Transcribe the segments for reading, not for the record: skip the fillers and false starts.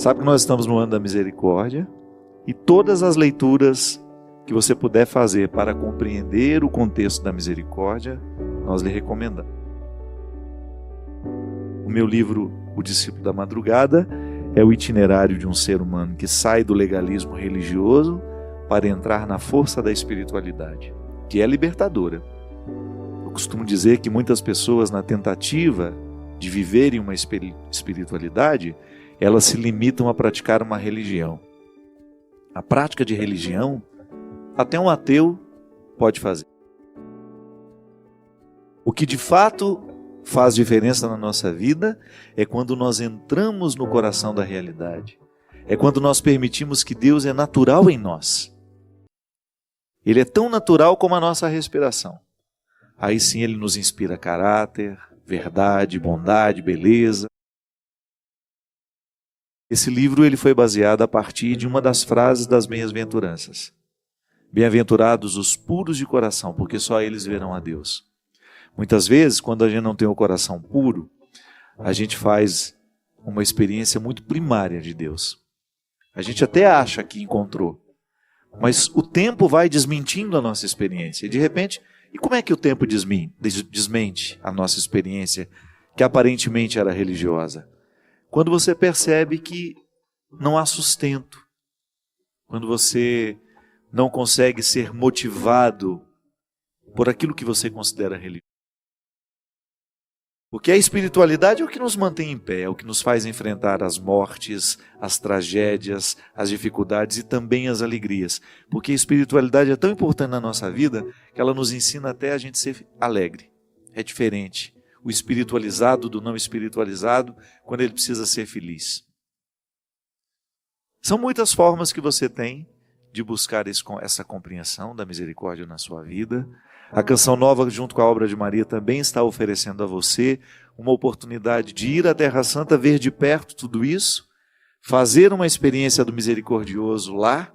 Sabe que nós estamos no ano da misericórdia e todas as leituras que você puder fazer para compreender o contexto da misericórdia, nós lhe recomendamos. O meu livro, O Discípulo da Madrugada, é o itinerário de um ser humano que sai do legalismo religioso para entrar na força da espiritualidade, que é libertadora. Eu costumo dizer que muitas pessoas, na tentativa de viverem uma espiritualidade, elas se limitam a praticar uma religião. A prática de religião, até um ateu pode fazer. O que de fato faz diferença na nossa vida é quando nós entramos no coração da realidade. É quando nós permitimos que Deus é natural em nós. Ele é tão natural como a nossa respiração. Aí sim ele nos inspira caráter, verdade, bondade, beleza. Esse livro ele foi baseado a partir de uma das frases das bem-aventuranças. Bem-aventurados os puros de coração, porque só eles verão a Deus. Muitas vezes, quando a gente não tem o coração puro, a gente faz uma experiência muito primária de Deus. A gente até acha que encontrou, mas o tempo vai desmentindo a nossa experiência. E de repente, e como é que o tempo desmente a nossa experiência, que aparentemente era religiosa? Quando você percebe que não há sustento, quando você não consegue ser motivado por aquilo que você considera religioso. Porque a espiritualidade é o que nos mantém em pé, é o que nos faz enfrentar as mortes, as tragédias, as dificuldades e também as alegrias. Porque a espiritualidade é tão importante na nossa vida que ela nos ensina até a gente ser alegre. É diferente o espiritualizado do não espiritualizado quando ele precisa ser feliz. São muitas formas que você tem de buscar essa compreensão da misericórdia na sua vida. A Canção Nova, junto com a Obra de Maria, também está oferecendo a você uma oportunidade de ir à Terra Santa, ver de perto tudo isso, fazer uma experiência do misericordioso lá,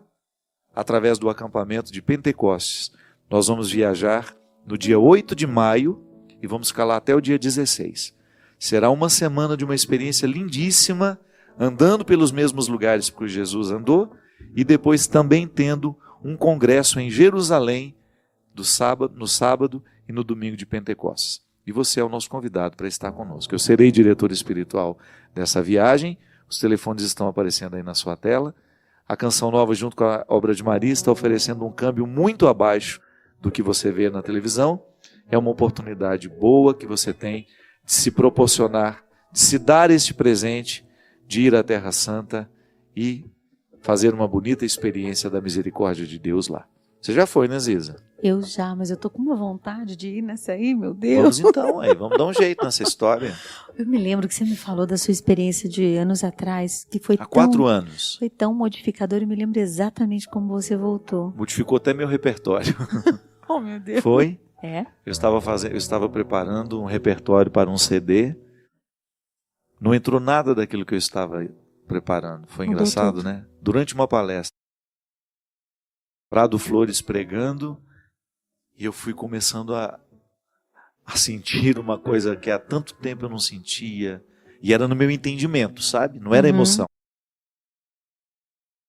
através do acampamento de Pentecostes. Nós vamos viajar no dia 8 de maio e vamos ficar lá até o dia 16. Será uma semana de uma experiência lindíssima, andando pelos mesmos lugares que Jesus andou, e depois também tendo um congresso em Jerusalém, no sábado e no domingo de Pentecostes. E você é o nosso convidado para estar conosco. Eu serei diretor espiritual dessa viagem, os telefones estão aparecendo aí na sua tela. A Canção Nova, junto com a Obra de Maria, está oferecendo um câmbio muito abaixo do que você vê na televisão. É uma oportunidade boa que você tem de se proporcionar, de se dar este presente, de ir à Terra Santa e fazer uma bonita experiência da misericórdia de Deus lá. Você já foi, né, Ziza? Eu já, mas eu tô com uma vontade de ir nessa aí, meu Deus. Vamos então, aí, vamos dar um jeito nessa história. Eu me lembro que você me falou da sua experiência de anos atrás, que foi há 4 anos. Foi tão modificador, e me lembro exatamente como você voltou. Modificou até meu repertório. Oh, meu Deus. Foi? É? Eu estava preparando um repertório para um CD. Não entrou nada daquilo que eu estava preparando. Foi engraçado, né? Durante uma palestra, Prado Flores pregando, e eu fui começando a sentir uma coisa que há tanto tempo eu não sentia, e era no meu entendimento, sabe? Não era emoção.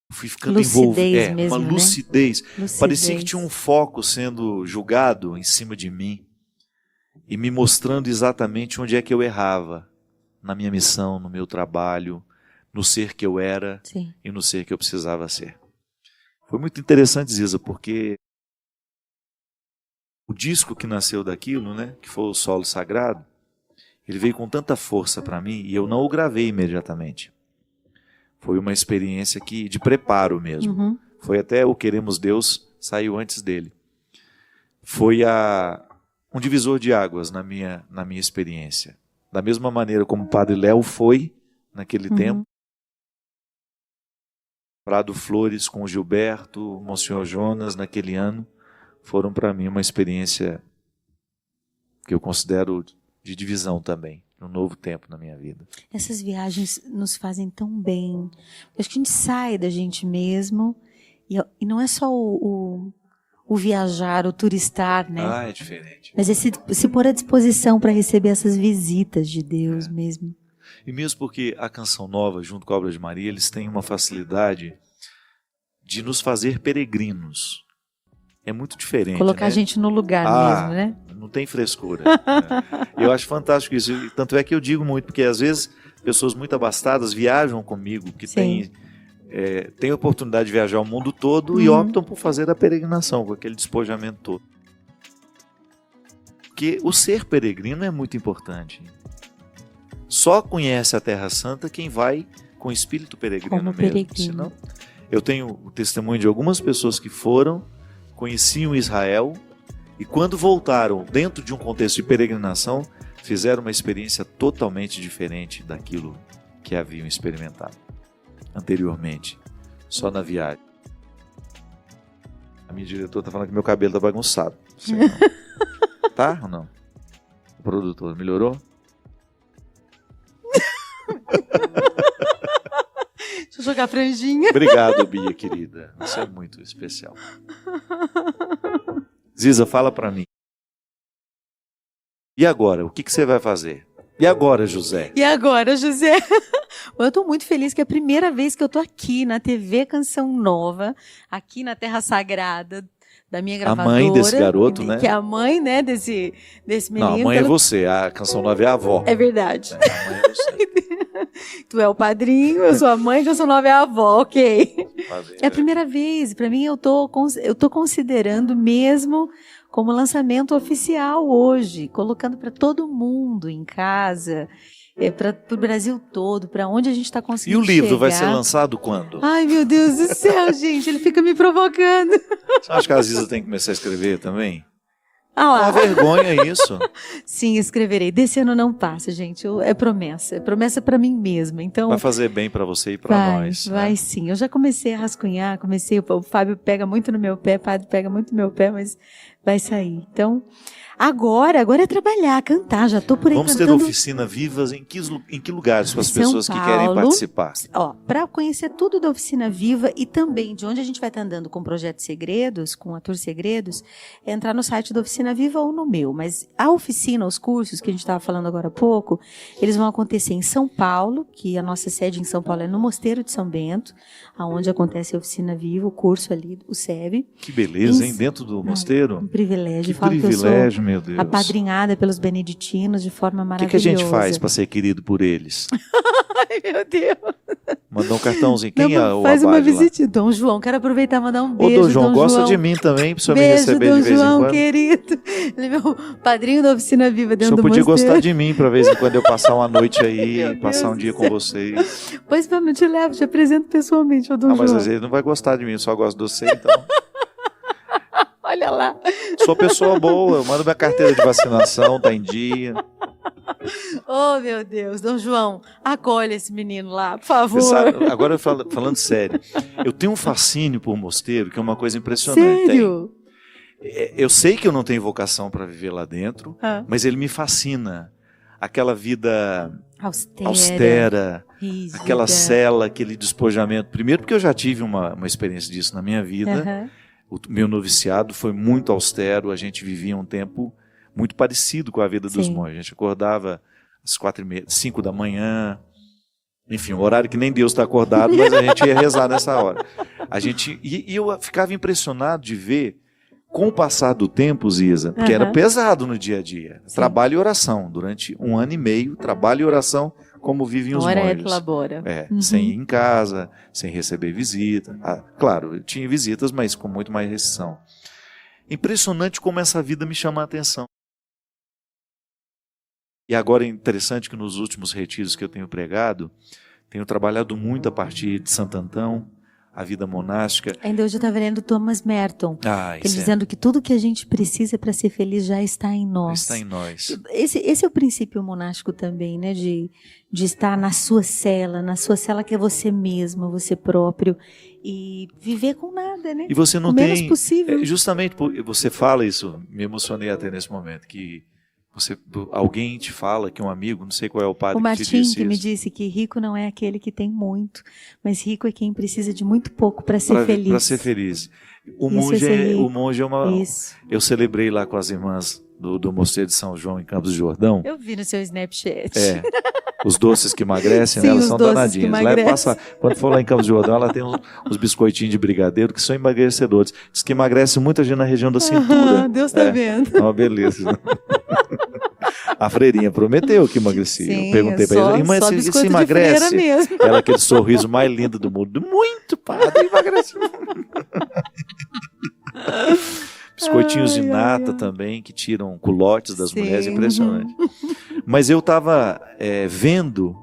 Eu fui ficando envolvido, mesmo, uma lucidez. Parecia que tinha um foco sendo julgado em cima de mim, e me mostrando exatamente onde é que eu errava, na minha missão, no meu trabalho, no ser que eu era. Sim. E no ser que eu precisava ser. Foi muito interessante, Ziza, porque o disco que nasceu daquilo, né, que foi o Solo Sagrado, ele veio com tanta força para mim e eu não o gravei imediatamente. Foi uma experiência de preparo mesmo. Uhum. Foi até o Queremos Deus, saiu antes dele. Foi um divisor de águas na minha experiência. Da mesma maneira como o Padre Léo foi naquele tempo. Prado Flores com o Gilberto, Monsenhor Jonas naquele ano, foram para mim uma experiência que eu considero de divisão também, um novo tempo na minha vida. Essas viagens nos fazem tão bem. Acho que a gente sai da gente mesmo, e não é só o viajar, o turistar, né? É diferente. Mas é se pôr à disposição para receber essas visitas de Deus mesmo. E mesmo porque a Canção Nova, junto com a Obra de Maria, eles têm uma facilidade de nos fazer peregrinos. É muito diferente. Colocar né? a gente no lugar mesmo, né? Não tem frescura. Né? Eu acho fantástico isso. Tanto é que eu digo muito, porque às vezes pessoas muito abastadas viajam comigo, que têm a oportunidade de viajar o mundo todo e optam por fazer a peregrinação, com aquele despojamento todo. Porque o ser peregrino é muito importante. Só conhece a Terra Santa quem vai com espírito peregrino Como mesmo. peregrino. Senão, eu tenho o testemunho de algumas pessoas que foram, conheciam Israel e quando voltaram dentro de um contexto de peregrinação, fizeram uma experiência totalmente diferente daquilo que haviam experimentado anteriormente, só na viagem. A minha diretora está falando que meu cabelo está bagunçado. Sei não. Tá ou não? O produtor melhorou? Deixa eu jogar a franjinha. Obrigado, Bia, querida. Isso é muito especial. Ziza, fala para mim. E agora? O que você vai fazer? E agora, José? E agora, José? Eu estou muito feliz que é a primeira vez que eu estou aqui na TV Canção Nova, aqui na Terra Sagrada da minha gravadora. A mãe desse garoto, né? Que é a mãe, né, desse menino. Não, a mãe é você, a Canção Nova é a avó. É verdade. A mãe é você. Tu é o padrinho, eu sou a mãe, Canção Nova é a avó, ok. É a primeira vez, para mim eu tô considerando mesmo como lançamento oficial hoje, colocando para todo mundo em casa, para o Brasil todo, para onde a gente está conseguindo chegar. E o livro vai ser lançado quando? Ai, meu Deus do céu, gente, ele fica me provocando. Você acha que a Ziza tem que começar a escrever também? Ah lá. É uma vergonha isso. Sim, escreverei. Desse ano não passa, gente. É promessa para mim mesma. Então vai fazer bem para você e para nós. Vai sim. Eu já comecei a rascunhar, o Fábio pega muito no meu pé, o Padre pega muito no meu pé, mas vai sair. Então, agora é trabalhar, cantar. Já tô por aí Vamos cantando. ter oficina Vivas em que lugares para as São pessoas que querem Paulo. participar? Ó, para conhecer tudo da Oficina Viva e também de onde a gente vai estar andando com o Projeto Segredos, com a Tour Segredos, é entrar no site da Oficina Viva ou no meu. Mas a oficina, os cursos que a gente estava falando agora há pouco, eles vão acontecer em São Paulo, que a nossa sede em São Paulo é no Mosteiro de São Bento, aonde acontece a Oficina Viva, o curso ali, o SEB. Que beleza, hein? Dentro do mosteiro? Um privilégio. Que privilégio, meu Deus. Apadrinhada pelos beneditinos de forma O maravilhosa. que a gente faz para ser querido por eles? Ai, meu Deus. Mandar um cartãozinho. Quem é o faz uma abade lá? visita. Dom João, quero aproveitar e mandar um Ô, beijo. Dom João, Dom gosta João. de mim também, para o senhor me Beijo, receber Dom de vez João, em quando. querido. Ele é meu padrinho da Oficina Viva O dentro senhor do podia mosteiro. gostar de mim para vez em quando eu passar uma noite aí, Meu passar um Deus dia do com céu. vocês. Pois vamos, eu te levo, te apresento pessoalmente, ô Dom Mas João. às vezes ele não vai gostar de mim, eu só gosto de você, então. Olha lá. Sou pessoa boa, eu mando minha carteira de vacinação, tá em dia. Oh, meu Deus. Dom João, acolhe esse menino lá, por favor. Você sabe, agora eu falando sério, eu tenho um fascínio por mosteiro, que é uma coisa impressionante. Sério? Eu sei que eu não tenho vocação para viver lá dentro, mas ele me fascina. Aquela vida austera, rígida. aquela cela, aquele despojamento. Primeiro porque eu já tive uma experiência disso na minha vida. O meu noviciado foi muito austero, a gente vivia um tempo muito parecido com a vida dos monges. A gente acordava às 4h30, 5 da manhã, enfim, um horário que nem Deus está acordado, mas a gente ia rezar nessa hora. E eu ficava impressionado de ver, com o passar do tempo, Ziza, porque era pesado no dia a dia. Sim. Trabalho e oração. Durante 1 ano e meio, trabalho e oração, como vivem os monges. Ora et labora. Sem ir em casa, sem receber visita. Claro, eu tinha visitas, mas com muito mais restrição. Impressionante como essa vida me chama a atenção. E agora é interessante que nos últimos retiros que eu tenho pregado, tenho trabalhado muito a partir de Santo Antão, a vida monástica. Ainda hoje eu estava lendo Thomas Merton, ele dizendo que tudo que a gente precisa para ser feliz já está em nós. Está em nós. Esse é o princípio monástico também, né? De estar na sua cela que é você mesmo, você próprio, e viver com nada, né? E você não o tem... menos possível. Justamente, você fala isso, me emocionei até nesse momento, que alguém te fala, que um amigo, não sei qual é o padre que te disse isso. O Martim, que me disse que rico não é aquele que tem muito, mas rico é quem precisa de muito pouco para ser feliz. Para ser feliz. O monge é uma... Isso. Eu celebrei lá com as irmãs do Mosteiro de São João em Campos do Jordão. Eu vi no seu Snapchat. Os doces que emagrecem, Sim, elas os são doces danadinhas. que emagrecem. Quando for lá em Campos do Jordão, ela tem uns biscoitinhos de brigadeiro que são emagrecedores. Diz que emagrece muita gente na região da cintura. Deus está vendo. É uma beleza. A freirinha prometeu que emagrecia. Sim, eu perguntei para ela, irmã, se emagrece? Mesmo. Ela, aquele sorriso mais lindo do mundo. Muito, padre, emagrece. Biscoitinhos de nata também, que tiram culotes das mulheres, impressionante. Mas eu estava vendo,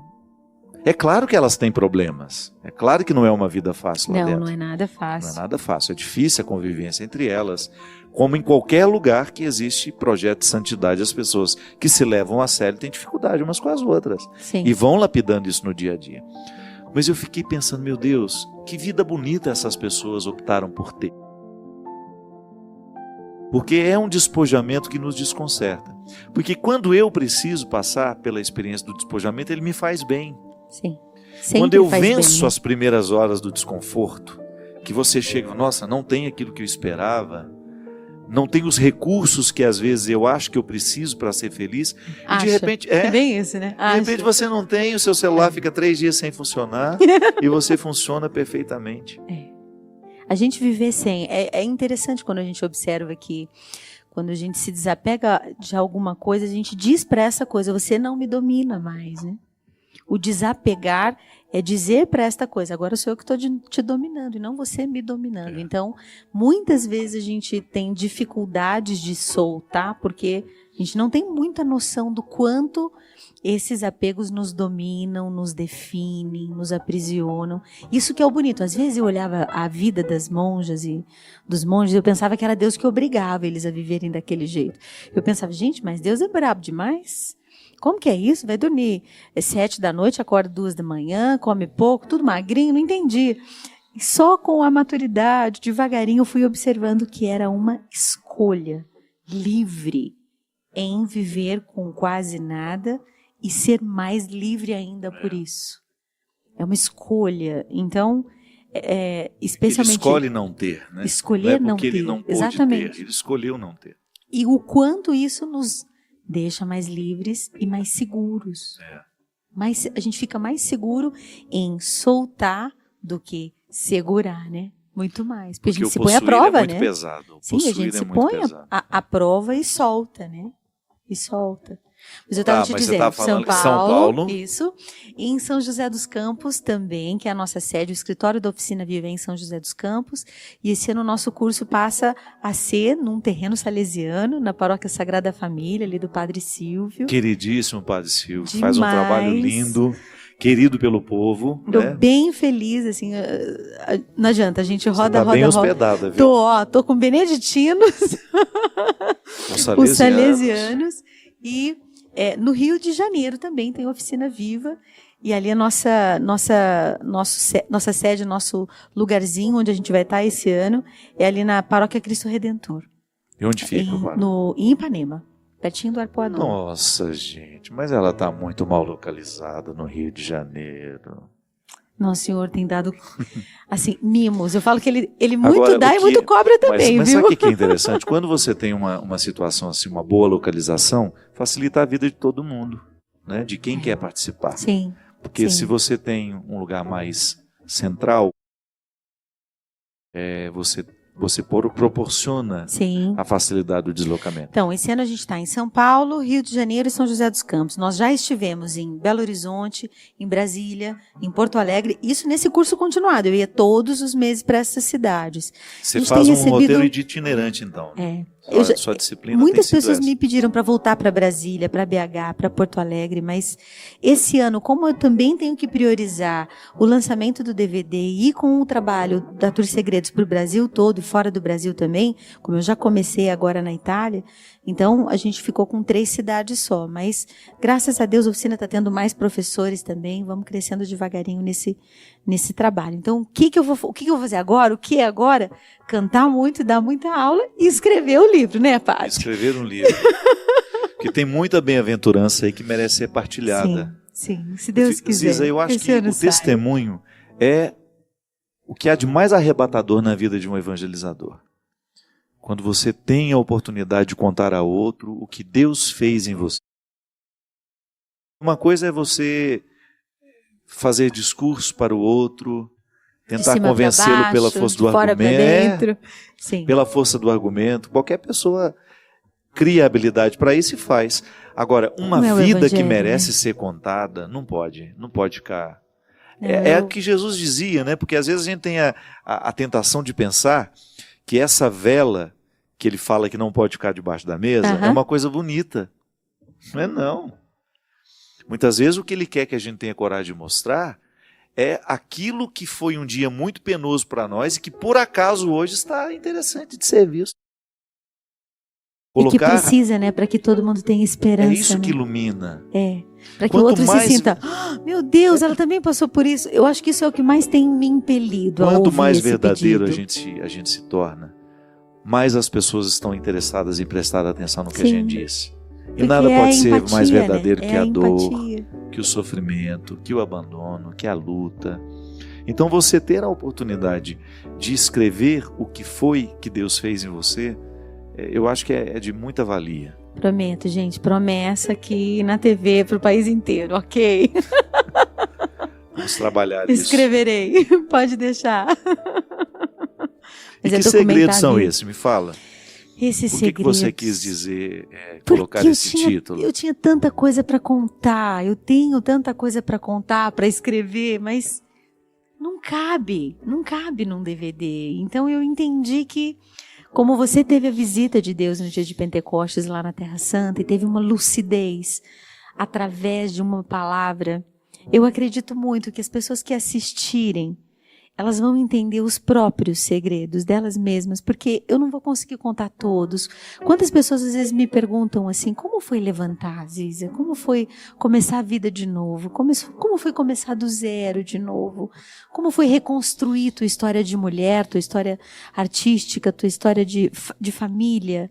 é claro que elas têm problemas, é claro que não é uma vida fácil lá dentro. Não é nada fácil. Não é nada fácil, é difícil a convivência entre elas, como em qualquer lugar que existe projeto de santidade, as pessoas que se levam a sério têm dificuldade umas com as outras. Sim. E vão lapidando isso no dia a dia. Mas eu fiquei pensando, meu Deus, que vida bonita essas pessoas optaram por ter. Porque é um despojamento que nos desconcerta. Porque quando eu preciso passar pela experiência do despojamento, ele me faz bem. Sim. Quando eu venço as primeiras horas do desconforto, que você chega, nossa, não tem aquilo que eu esperava, não tem os recursos que às vezes eu acho que eu preciso para ser feliz, e de repente... É bem isso, né? De repente você não tem, o seu celular fica 3 dias sem funcionar, e você funciona perfeitamente. A gente viver sem. É interessante quando a gente observa que quando a gente se desapega de alguma coisa, a gente diz para essa coisa, você não me domina mais, né? O desapegar é dizer para esta coisa, agora sou eu que estou te dominando e não você me dominando. Então, muitas vezes a gente tem dificuldades de soltar, porque a gente não tem muita noção do quanto esses apegos nos dominam, nos definem, nos aprisionam. Isso que é o bonito. Às vezes eu olhava a vida das monjas e dos monges e eu pensava que era Deus que obrigava eles a viverem daquele jeito. Eu pensava, gente, mas Deus é brabo demais. Como que é isso? Vai dormir 7 da noite, acorda 2 da manhã, come pouco, tudo magrinho, não entendi. E só com a maturidade, devagarinho, eu fui observando que era uma escolha livre em viver com quase nada e ser mais livre ainda por isso. É uma escolha. Então, especialmente... Ele escolhe não ter, né? Escolher não é não porque ter. ele não pôde Exatamente. ter, ele escolheu não ter. E o quanto isso nos deixa mais livres e mais seguros. Mas a gente fica mais seguro em soltar do que segurar, né? Muito mais. Porque a gente se põe à prova, é muito né? pesado. Sim, a gente se põe à prova e solta, né? E solta. Mas eu estava te dizendo, São Paulo, isso, e em São José dos Campos também, que é a nossa sede, o escritório da Oficina Viva é em São José dos Campos, e esse ano o nosso curso passa a ser num terreno salesiano, na Paróquia Sagrada Família, ali do Padre Silvio. Queridíssimo Padre Silvio, Demais. faz um trabalho lindo, querido pelo povo. Estou bem feliz, assim, não adianta, a gente roda, bem hospedada, viu? Tô com beneditinos, os salesianos, e no Rio de Janeiro também tem Oficina Viva, e ali a nossa sede, nosso lugarzinho onde a gente vai estar esse ano, é ali na Paróquia Cristo Redentor. E onde fica? Em Ipanema, pertinho do Arpoador. Nossa, gente, mas ela está muito mal localizada no Rio de Janeiro. Nosso Senhor tem dado, assim, mimos. Eu falo que ele muito agora, dá e muito cobra também, mas viu? Sabe o que é interessante? Quando você tem uma situação assim, uma boa localização, facilita a vida de todo mundo, né? De quem quer participar. Sim. Porque se você tem um lugar mais central, você proporciona a facilidade do deslocamento. Então, esse ano a gente está em São Paulo, Rio de Janeiro e São José dos Campos. Nós já estivemos em Belo Horizonte, em Brasília, em Porto Alegre. Isso nesse curso continuado. Eu ia todos os meses para essas cidades. Você faz um roteiro de itinerante, então. Sua disciplina muitas tem sido pessoas essa. me pediram para voltar para Brasília, para BH, para Porto Alegre, mas esse ano, como eu também tenho que priorizar o lançamento do DVD e com o trabalho da Tour Segredos para o Brasil todo e fora do Brasil também, como eu já comecei agora na Itália, então a gente ficou com 3 cidades só, mas graças a Deus a oficina está tendo mais professores também, vamos crescendo devagarinho nesse trabalho. Então, o que eu vou fazer agora? O que é agora? Cantar muito, dar muita aula e escrever o livro, né, padre? Escrever um livro. Porque tem muita bem-aventurança aí que merece ser partilhada. Sim, se Deus quiser. Ziza, eu acho que o testemunho é o que há de mais arrebatador na vida de um evangelizador. quando você tem a oportunidade de contar a outro o que Deus fez em você. Uma coisa é você fazer discurso para o outro, tentar convencê-lo pela força do argumento. Sim. Pela força do argumento. Qualquer pessoa cria habilidade para isso e faz. Agora, uma vida que merece ser contada, não pode ficar. É o que Jesus dizia, né? Porque às vezes a gente tem a tentação de pensar que essa vela que ele fala que não pode ficar debaixo da mesa é uma coisa bonita. Não é não. Muitas vezes o que ele quer que a gente tenha coragem de mostrar é aquilo que foi um dia muito penoso para nós e que por acaso hoje está interessante de ser visto. E que precisa, né? Para que todo mundo tenha esperança. É isso, né? Que ilumina. Para que o outro se sinta, meu Deus, ela também passou por isso. Eu acho que isso é o que mais tem me impelido a ouvir. Quanto mais verdadeiro a gente se torna, mais as pessoas estão interessadas em prestar atenção no que a gente diz. E nada pode ser mais verdadeiro, né? Que a dor, que o sofrimento, que o abandono, que a luta. Então você ter a oportunidade de escrever o que foi que Deus fez em você, eu acho que é de muita valia. Prometo, gente, promessa aqui na TV para o país inteiro, ok? Vamos trabalhar isso. Escreverei, pode deixar. Mas e que segredos são esses? Me fala. Esses segredos. O que você quis dizer, colocar esse título? Eu tinha tanta coisa para contar, eu tenho tanta coisa para contar, para escrever, mas não cabe num DVD. Então eu entendi que, como você teve a visita de Deus no dia de Pentecostes lá na Terra Santa e teve uma lucidez através de uma palavra, eu acredito muito que as pessoas que assistirem, elas vão entender os próprios segredos delas mesmas, porque eu não vou conseguir contar todos. Quantas pessoas às vezes me perguntam assim, como foi levantar, Ziza? Como foi começar a vida de novo? Como foi começar do zero de novo? Como foi reconstruir tua história de mulher, tua história artística, tua história de família?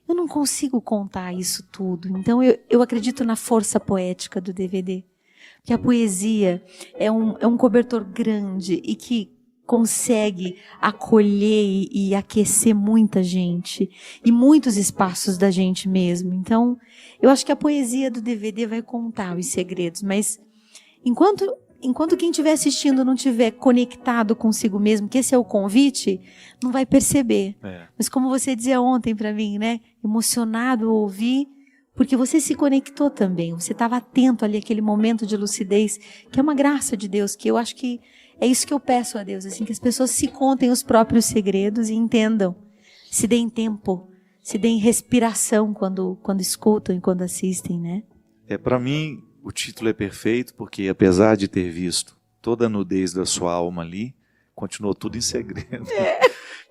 Eu não consigo contar isso tudo. Então eu acredito na força poética do DVD. Que a poesia é um cobertor grande e que consegue acolher e aquecer muita gente e muitos espaços da gente mesmo. Então, eu acho que a poesia do DVD vai contar os segredos, mas enquanto quem estiver assistindo não estiver conectado consigo mesmo, que esse é o convite, não vai perceber. Mas como você dizia ontem para mim, né? Emocionado ouvir, porque você se conectou também, você estava atento ali àquele momento de lucidez, que é uma graça de Deus, que eu acho que é isso que eu peço a Deus, assim, que as pessoas se contem os próprios segredos e entendam, se deem tempo, se deem respiração quando escutam e quando assistem, né? Para mim, o título é perfeito, porque apesar de ter visto toda a nudez da sua alma ali, continuou tudo em segredo.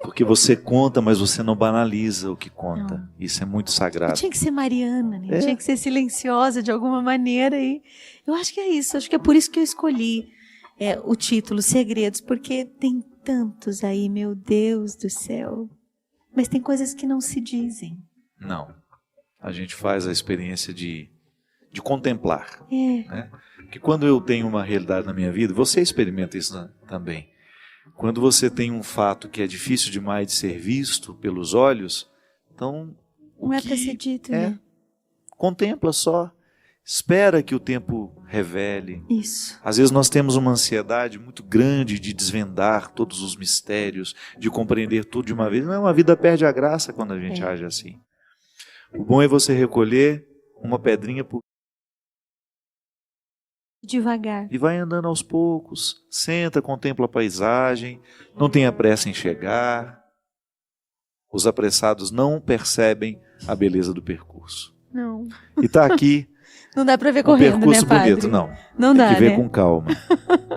Porque você conta, mas você não banaliza o que conta. Não. Isso é muito sagrado. Eu tinha que ser mariana, né? Tinha que ser silenciosa de alguma maneira. E eu acho que é isso. Acho que é por isso que eu escolhi o título Segredos, porque tem tantos aí, meu Deus do céu. Mas tem coisas que não se dizem. Não. A gente faz a experiência de contemplar. Né? Porque quando eu tenho uma realidade na minha vida, você experimenta isso também. Quando você tem um fato que é difícil demais de ser visto pelos olhos, então não é para ser dito, né? Contempla só, espera que o tempo revele. Isso. Às vezes nós temos uma ansiedade muito grande de desvendar todos os mistérios, de compreender tudo de uma vez. Não, a vida perde a graça quando a gente age assim. O bom é você recolher uma pedrinha por devagar. E vai andando aos poucos, senta, contempla a paisagem, não tenha pressa em chegar. Os apressados não percebem a beleza do percurso. Não. E está aqui. Não dá para ver correndo, né, padre? Bonito, não. Não dá, tem que ver com calma.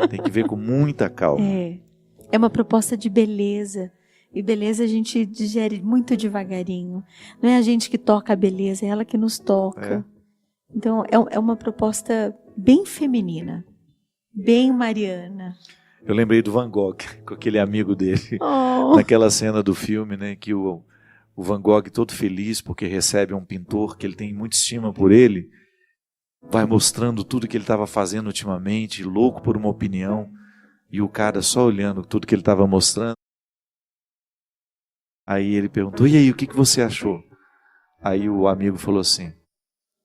Tem que ver com muita calma. É uma proposta de beleza. E beleza a gente digere muito devagarinho. Não é a gente que toca a beleza, é ela que nos toca. Então, é uma proposta bem feminina, bem mariana. Eu lembrei do Van Gogh, com aquele amigo dele, naquela cena do filme, né, que o Van Gogh, todo feliz porque recebe um pintor que ele tem muita estima por ele, vai mostrando tudo que ele estava fazendo ultimamente, louco por uma opinião, e o cara só olhando tudo que ele estava mostrando. Aí ele perguntou, e aí, o que você achou? Aí o amigo falou assim,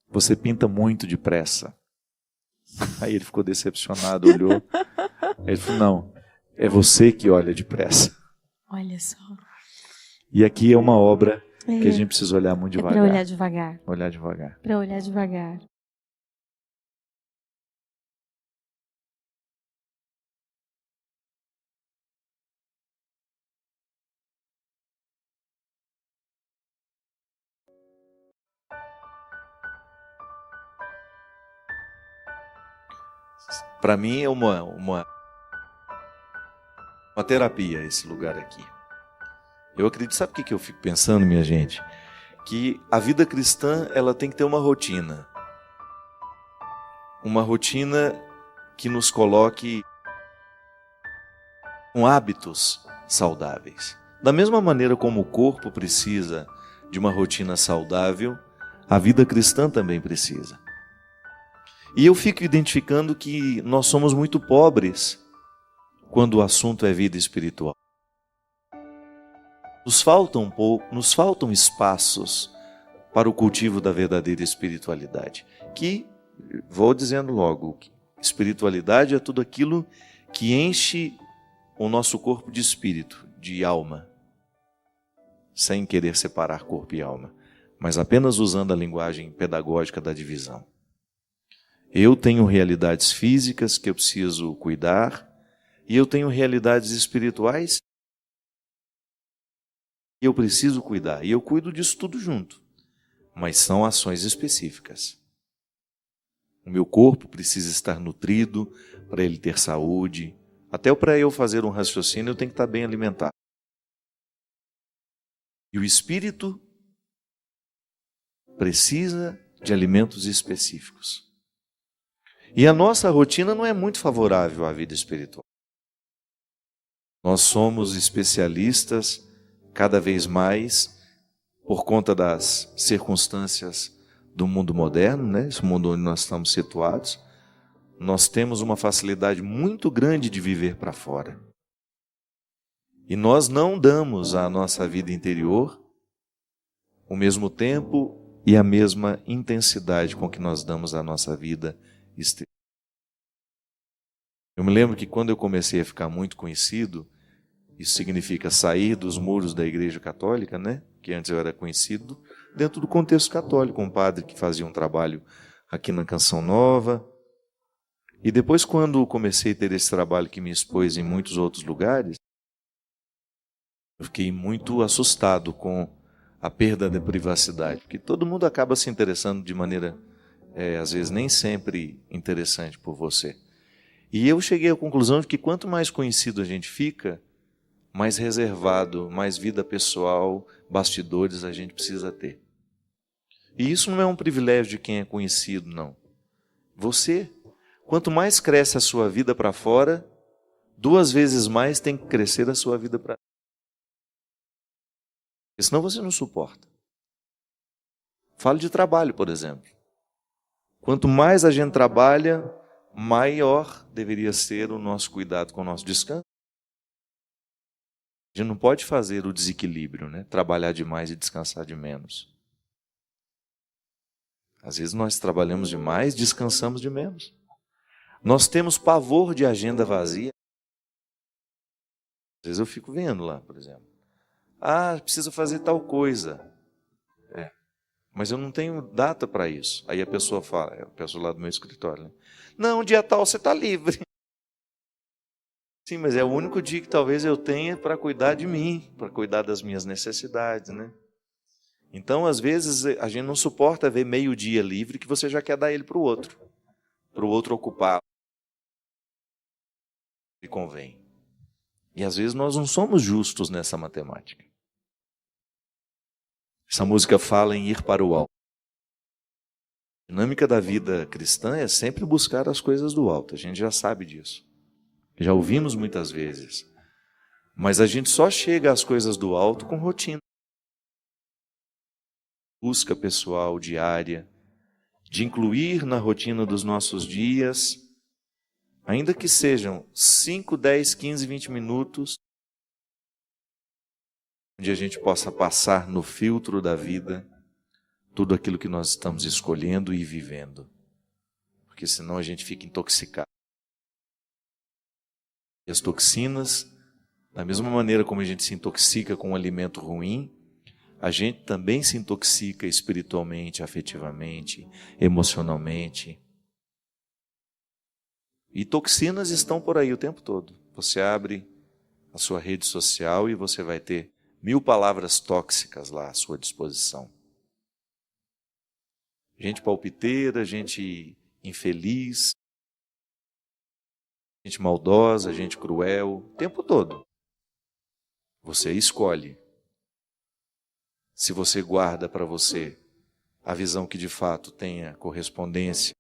você pinta muito depressa. Aí ele ficou decepcionado, olhou. Aí ele falou, não, é você que olha depressa. Olha só. E aqui é uma obra que a gente precisa olhar muito devagar. É para olhar devagar. Olhar devagar. Para olhar devagar. Para mim é uma terapia esse lugar aqui. Eu acredito, sabe o que eu fico pensando, minha gente? Que a vida cristã, ela tem que ter uma rotina. Uma rotina que nos coloque com hábitos saudáveis. Da mesma maneira como o corpo precisa de uma rotina saudável, a vida cristã também precisa. E eu fico identificando que nós somos muito pobres quando o assunto é vida espiritual. Nos faltam espaços para o cultivo da verdadeira espiritualidade. Que, vou dizendo logo, espiritualidade é tudo aquilo que enche o nosso corpo de espírito, de alma, sem querer separar corpo e alma, mas apenas usando a linguagem pedagógica da divisão. Eu tenho realidades físicas que eu preciso cuidar, e eu tenho realidades espirituais que eu preciso cuidar, e eu cuido disso tudo junto, mas são ações específicas. O meu corpo precisa estar nutrido para ele ter saúde. Até para eu fazer um raciocínio, eu tenho que estar bem alimentado. E o espírito precisa de alimentos específicos. E a nossa rotina não é muito favorável à vida espiritual. Nós somos especialistas cada vez mais por conta das circunstâncias do mundo moderno, né? Esse mundo onde nós estamos situados. Nós temos uma facilidade muito grande de viver para fora. E nós não damos à nossa vida interior o mesmo tempo e a mesma intensidade com que nós damos à nossa vida exterior. Eu me lembro que quando eu comecei a ficar muito conhecido, isso significa sair dos muros da Igreja Católica, né? Que antes eu era conhecido dentro do contexto católico, um padre que fazia um trabalho aqui na Canção Nova. E depois, quando comecei a ter esse trabalho que me expôs em muitos outros lugares, eu fiquei muito assustado com a perda da privacidade, porque todo mundo acaba se interessando de maneira, às vezes, nem sempre interessante por você. E eu cheguei à conclusão de que quanto mais conhecido a gente fica, mais reservado, mais vida pessoal, bastidores a gente precisa ter. E isso não é um privilégio de quem é conhecido, não. Você, quanto mais cresce a sua vida para fora, 2 vezes mais tem que crescer a sua vida para dentro. Senão você não suporta. Falo de trabalho, por exemplo. Quanto mais a gente trabalha, maior deveria ser o nosso cuidado com o nosso descanso. A gente não pode fazer o desequilíbrio, né? Trabalhar demais e descansar de menos. Às vezes nós trabalhamos demais, descansamos de menos. Nós temos pavor de agenda vazia. Às vezes eu fico vendo lá, por exemplo. Precisa fazer tal coisa. Mas eu não tenho data para isso. Aí a pessoa fala, a pessoa lá do meu escritório, né? Não, dia tal você está livre. Sim, mas é o único dia que talvez eu tenha para cuidar de mim, para cuidar das minhas necessidades, né? Então, às vezes, a gente não suporta ver meio-dia livre que você já quer dar ele para o outro ocupar. E convém. E às vezes nós não somos justos nessa matemática. Essa música fala em ir para o alto. A dinâmica da vida cristã é sempre buscar as coisas do alto, a gente já sabe disso. Já ouvimos muitas vezes. Mas a gente só chega às coisas do alto com rotina. Busca pessoal diária, de incluir na rotina dos nossos dias, ainda que sejam 5, 10, 15, 20 minutos, onde a gente possa passar no filtro da vida tudo aquilo que nós estamos escolhendo e vivendo, porque senão a gente fica intoxicado. E as toxinas, da mesma maneira como a gente se intoxica com um alimento ruim, a gente também se intoxica espiritualmente, afetivamente, emocionalmente. E toxinas estão por aí o tempo todo. Você abre a sua rede social e você vai ter 1000 palavras tóxicas lá à sua disposição. Gente palpiteira, gente infeliz, gente maldosa, gente cruel, o tempo todo. Você escolhe. Se você guarda para você a visão que de fato tenha correspondência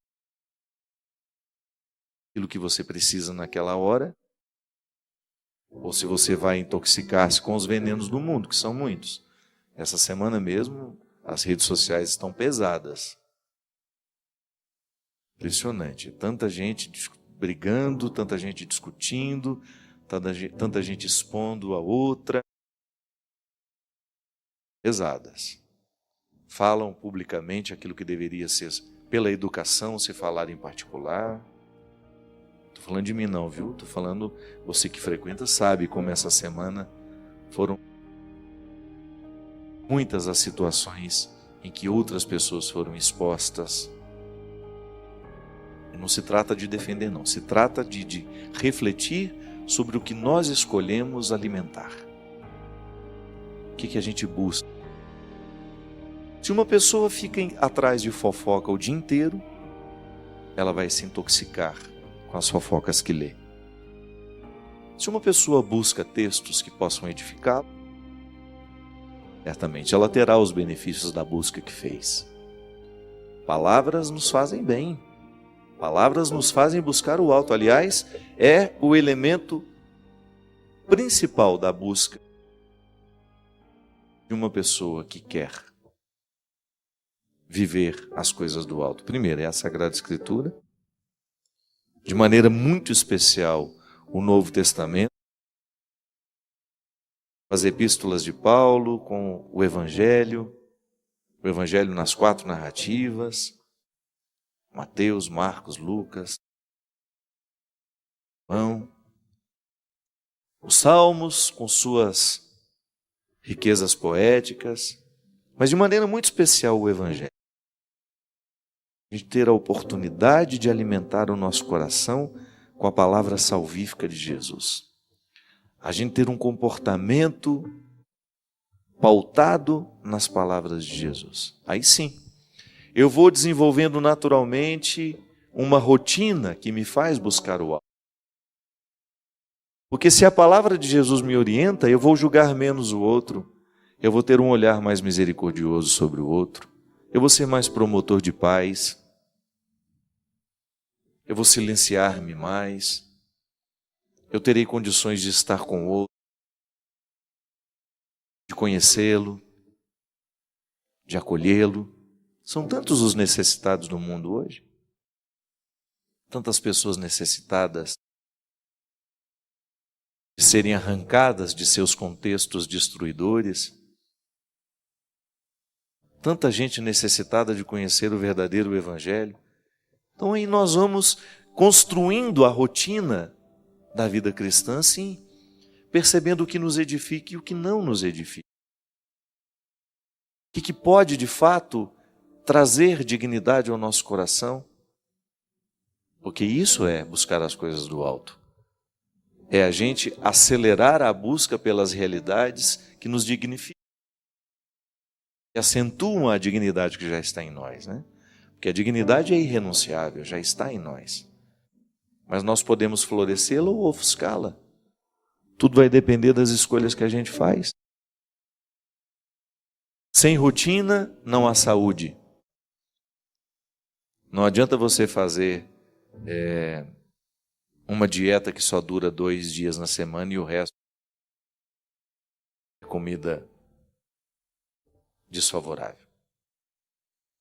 aquilo que você precisa naquela hora, ou se você vai intoxicar-se com os venenos do mundo, que são muitos. Essa semana mesmo, as redes sociais estão pesadas. Impressionante. Tanta gente brigando, tanta gente discutindo, tanta gente expondo a outra. Pesadas. Falam publicamente aquilo que deveria ser pela educação, se falar em particular. Estou falando de mim não, viu? Estou falando, você que frequenta sabe como essa semana foram muitas as situações em que outras pessoas foram expostas. E não se trata de defender não, se trata de refletir sobre o que nós escolhemos alimentar. O que a gente busca? Se uma pessoa fica atrás de fofoca o dia inteiro, ela vai se intoxicar com as fofocas que lê. Se uma pessoa busca textos que possam edificá-la, certamente ela terá os benefícios da busca que fez. Palavras nos fazem bem. Palavras nos fazem buscar o alto. Aliás, é o elemento principal da busca de uma pessoa que quer viver as coisas do alto. Primeiro é a Sagrada Escritura, de maneira muito especial o Novo Testamento, as epístolas de Paulo com o Evangelho nas 4 narrativas, Mateus, Marcos, Lucas, João, os Salmos com suas riquezas poéticas, mas de maneira muito especial o Evangelho. A gente ter a oportunidade de alimentar o nosso coração com a palavra salvífica de Jesus. A gente ter um comportamento pautado nas palavras de Jesus. Aí sim, eu vou desenvolvendo naturalmente uma rotina que me faz buscar o alto. Porque se a palavra de Jesus me orienta, eu vou julgar menos o outro, eu vou ter um olhar mais misericordioso sobre o outro, eu vou ser mais promotor de paz, eu vou silenciar-me mais, eu terei condições de estar com o outro, de conhecê-lo, de acolhê-lo. São tantos os necessitados do mundo hoje, tantas pessoas necessitadas de serem arrancadas de seus contextos destruidores, tanta gente necessitada de conhecer o verdadeiro Evangelho. Então aí nós vamos construindo a rotina da vida cristã, sim, percebendo o que nos edifica e o que não nos edifica. O que pode, de fato, trazer dignidade ao nosso coração, porque isso é buscar as coisas do alto. É a gente acelerar a busca pelas realidades que nos dignificam, que acentuam a dignidade que já está em nós, né? Porque a dignidade é irrenunciável, já está em nós. Mas nós podemos florescê-la ou ofuscá-la. Tudo vai depender das escolhas que a gente faz. Sem rotina, não há saúde. Não adianta você fazer uma dieta que só dura 2 dias na semana e o resto é comida desfavorável.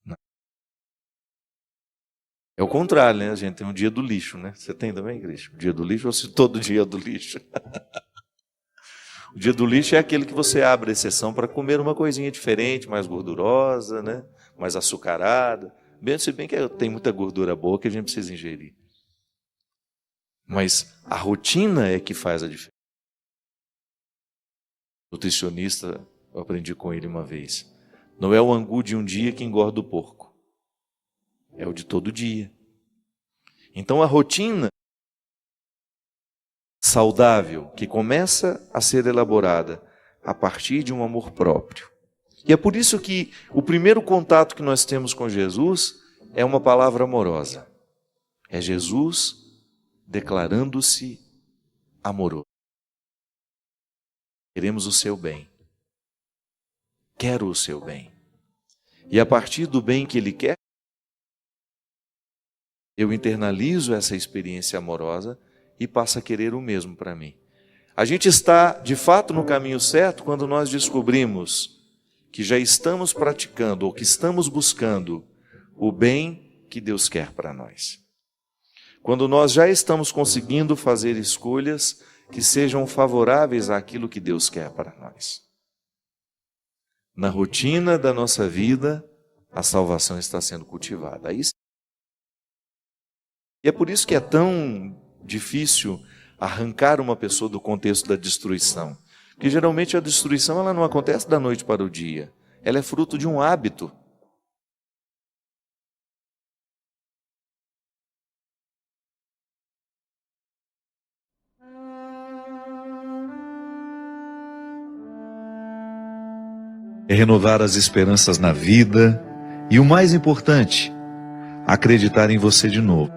Não. É o contrário, né? A gente tem um dia do lixo, né? Você tem também, Cristo? O dia do lixo ou se todo dia é do lixo? O dia do lixo é aquele que você abre a exceção para comer uma coisinha diferente, mais gordurosa, né? Mais açucarada. Se bem que tem muita gordura boa que a gente precisa ingerir. Mas a rotina é que faz a diferença. Nutricionista, eu aprendi com ele uma vez. Não é o angu de um dia que engorda o porco. É o de todo dia. Então a rotina saudável que começa a ser elaborada a partir de um amor próprio. E é por isso que o primeiro contato que nós temos com Jesus é uma palavra amorosa. É Jesus declarando-se amoroso. Queremos o seu bem. Quero o seu bem. E a partir do bem que Ele quer, eu internalizo essa experiência amorosa e passo a querer o mesmo para mim. A gente está, de fato, no caminho certo quando nós descobrimos que já estamos praticando ou que estamos buscando o bem que Deus quer para nós. Quando nós já estamos conseguindo fazer escolhas que sejam favoráveis àquilo que Deus quer para nós. Na rotina da nossa vida, a salvação está sendo cultivada. E é por isso que é tão difícil arrancar uma pessoa do contexto da destruição. Porque geralmente a destruição ela não acontece da noite para o dia. Ela é fruto de um hábito. É renovar as esperanças na vida e, o mais importante, acreditar em você de novo.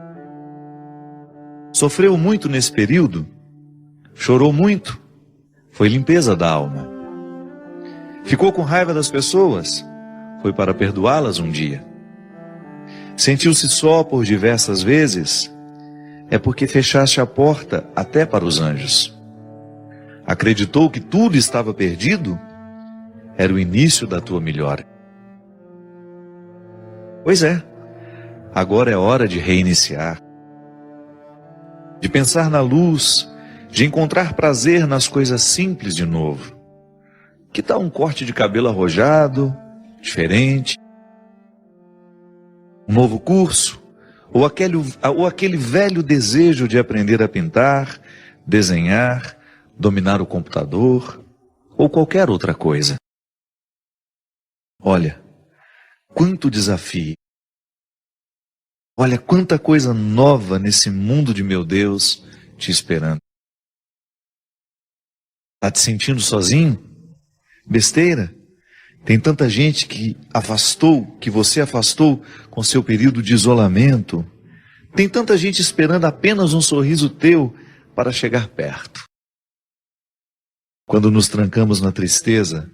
Sofreu muito nesse período? Chorou muito? Foi limpeza da alma. Ficou com raiva das pessoas? Foi para perdoá-las um dia. Sentiu-se só por diversas vezes? É porque fechaste a porta até para os anjos. Acreditou que tudo estava perdido? Era o início da tua melhora. Pois é, agora é hora de reiniciar. De pensar na luz, de encontrar prazer nas coisas simples de novo. Que tal um corte de cabelo arrojado, diferente? Um novo curso? Ou aquele velho desejo de aprender a pintar, desenhar, dominar o computador, ou qualquer outra coisa? Olha, quanto desafio. Olha, quanta coisa nova nesse mundo de meu Deus te esperando. Está te sentindo sozinho? Besteira? Tem tanta gente que você afastou com seu período de isolamento. Tem tanta gente esperando apenas um sorriso teu para chegar perto. Quando nos trancamos na tristeza,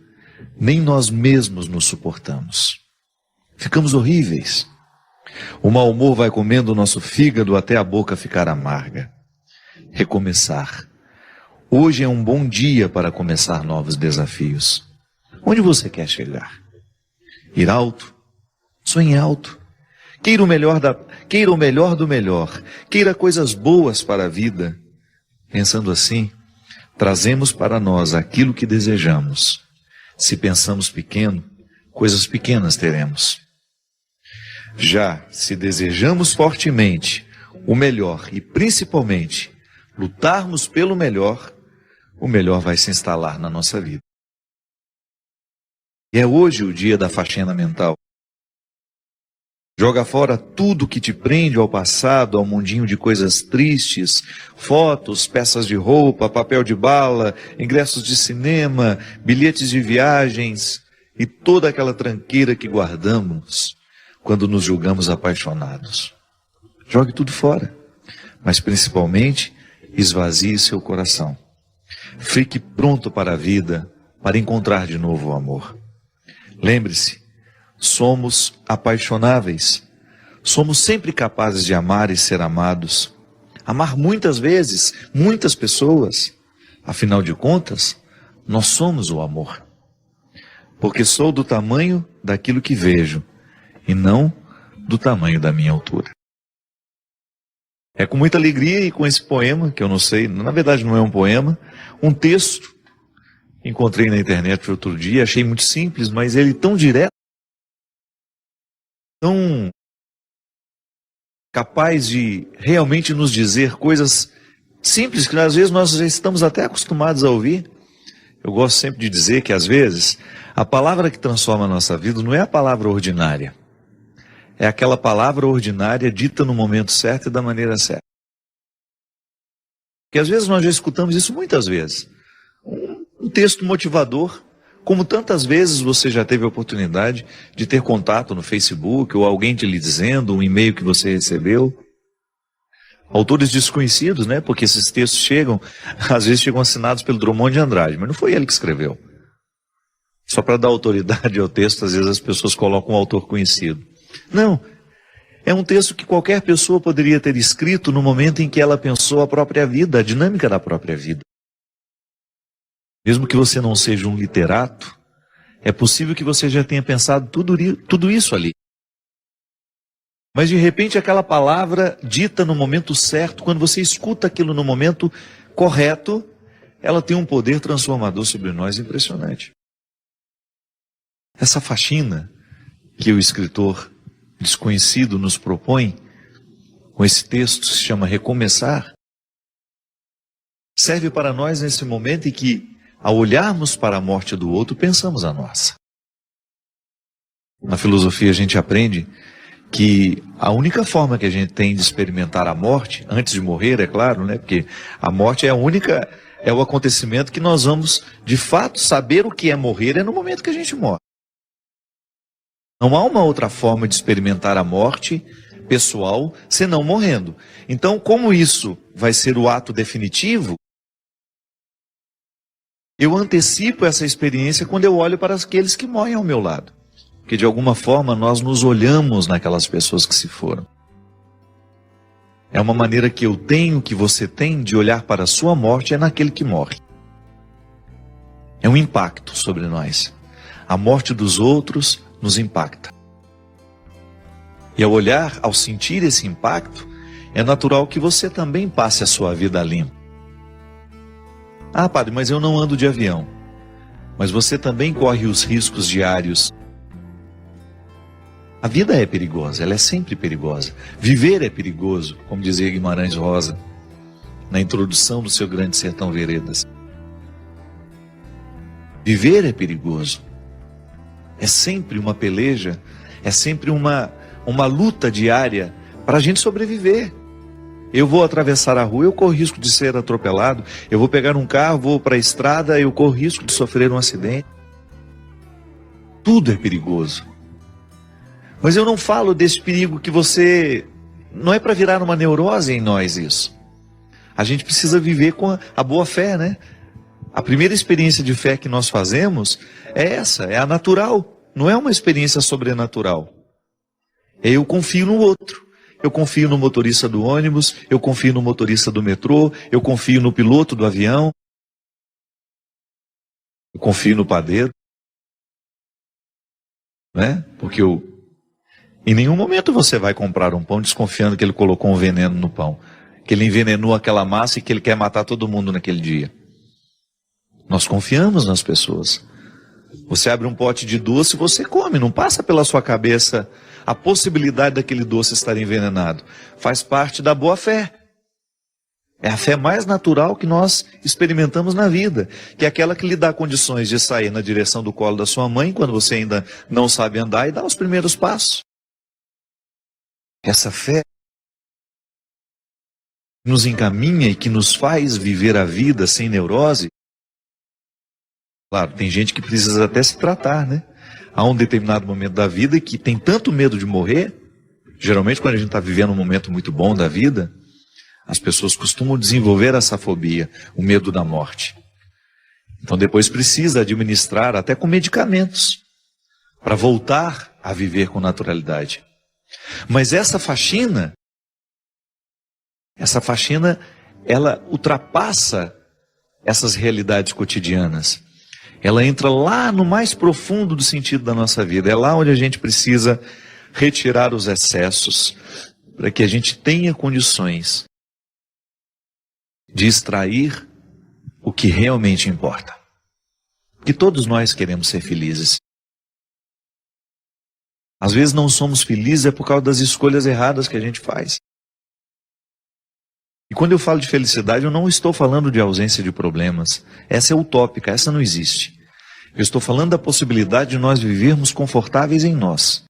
nem nós mesmos nos suportamos. Ficamos horríveis. O mau humor vai comendo o nosso fígado até a boca ficar amarga. Recomeçar. Hoje é um bom dia para começar novos desafios. Onde você quer chegar? Ir alto? Sonhe alto. Queira o melhor do melhor. Queira coisas boas para a vida. Pensando assim, trazemos para nós aquilo que desejamos. Se pensamos pequeno, coisas pequenas teremos. Já se desejamos fortemente o melhor e principalmente lutarmos pelo melhor, o melhor vai se instalar na nossa vida. E é hoje o dia da faxina mental. Joga fora tudo que te prende ao passado, ao mundinho de coisas tristes, fotos, peças de roupa, papel de bala, ingressos de cinema, bilhetes de viagens e toda aquela tranqueira que guardamos quando nos julgamos apaixonados. Jogue tudo fora, mas principalmente esvazie seu coração. Fique pronto para a vida, para encontrar de novo o amor. Lembre-se, somos apaixonáveis. Somos sempre capazes de amar e ser amados. Amar muitas vezes, muitas pessoas. Afinal de contas, nós somos o amor. Porque sou do tamanho daquilo que vejo, e não do tamanho da minha altura. É com muita alegria e com esse poema, que eu não sei, na verdade não é um poema, um texto encontrei na internet outro dia, achei muito simples, mas ele tão direto, tão capaz de realmente nos dizer coisas simples que às vezes nós já estamos até acostumados a ouvir. Eu gosto sempre de dizer que às vezes a palavra que transforma a nossa vida não é a palavra ordinária. É aquela palavra ordinária dita no momento certo e da maneira certa. Porque às vezes nós já escutamos isso muitas vezes. Um texto motivador, como tantas vezes você já teve a oportunidade de ter contato no Facebook, ou alguém te lhe dizendo, um e-mail que você recebeu. Autores desconhecidos, né? Porque esses textos chegam, às vezes chegam assinados pelo Drummond de Andrade, mas não foi ele que escreveu. Só para dar autoridade ao texto, às vezes as pessoas colocam um autor conhecido. Não, é um texto que qualquer pessoa poderia ter escrito no momento em que ela pensou a própria vida, a dinâmica da própria vida. Mesmo que você não seja um literato, é possível que você já tenha pensado tudo isso ali. Mas de repente aquela palavra dita no momento certo, quando você escuta aquilo no momento correto, ela tem um poder transformador sobre nós impressionante. Essa faxina que o escritor desconhecido nos propõe, com esse texto se chama Recomeçar, serve para nós nesse momento em que, ao olharmos para a morte do outro, pensamos a nossa. Na filosofia a gente aprende que a única forma que a gente tem de experimentar a morte, antes de morrer, é claro, né? Porque a morte é o acontecimento que nós vamos, de fato, saber o que é morrer, é no momento que a gente morre. Não há uma outra forma de experimentar a morte pessoal senão morrendo. Então, como isso vai ser o ato definitivo, eu antecipo essa experiência quando eu olho para aqueles que morrem ao meu lado. Porque de alguma forma nós nos olhamos naquelas pessoas que se foram. É uma maneira que eu tenho, que você tem, de olhar para a sua morte, é naquele que morre. É um impacto sobre nós. A morte dos outros nos impacta. E ao olhar, ao sentir esse impacto, é natural que você também passe a sua vida limpo. Ah, padre, mas eu não ando de avião. Mas você também corre os riscos diários. A vida é perigosa, ela é sempre perigosa. Viver é perigoso, como dizia Guimarães Rosa, na introdução do seu Grande Sertão Veredas. Viver é perigoso. É sempre uma peleja, é sempre uma luta diária para a gente sobreviver. Eu vou atravessar a rua, eu corro risco de ser atropelado. Eu vou pegar um carro, vou para a estrada, eu corro risco de sofrer um acidente. Tudo é perigoso. Mas eu não falo desse perigo que você... Não é para virar uma neurose em nós isso. A gente precisa viver com a boa fé, né? A primeira experiência de fé que nós fazemos é essa, é a natural. Não é uma experiência sobrenatural. Eu confio no outro. Eu confio no motorista do ônibus, eu confio no motorista do metrô, eu confio no piloto do avião, eu confio no padeiro. Né? Porque em nenhum momento você vai comprar um pão desconfiando que ele colocou um veneno no pão, que ele envenenou aquela massa e que ele quer matar todo mundo naquele dia. Nós confiamos nas pessoas. Você abre um pote de doce, você come, não passa pela sua cabeça a possibilidade daquele doce estar envenenado. Faz parte da boa fé. É a fé mais natural que nós experimentamos na vida, que é aquela que lhe dá condições de sair na direção do colo da sua mãe, quando você ainda não sabe andar, e dar os primeiros passos. Essa fé nos encaminha e que nos faz viver a vida sem neurose. Claro, tem gente que precisa até se tratar, né? Há um determinado momento da vida que tem tanto medo de morrer. Geralmente quando a gente está vivendo um momento muito bom da vida, as pessoas costumam desenvolver essa fobia, o medo da morte. Então depois precisa administrar até com medicamentos, para voltar a viver com naturalidade. Mas essa faxina, ela ultrapassa essas realidades cotidianas. Ela entra lá no mais profundo do sentido da nossa vida. É lá onde a gente precisa retirar os excessos, para que a gente tenha condições de extrair o que realmente importa. Porque todos nós queremos ser felizes. Às vezes não somos felizes é por causa das escolhas erradas que a gente faz. E quando eu falo de felicidade, eu não estou falando de ausência de problemas. Essa é utópica, essa não existe. Eu estou falando da possibilidade de nós vivermos confortáveis em nós.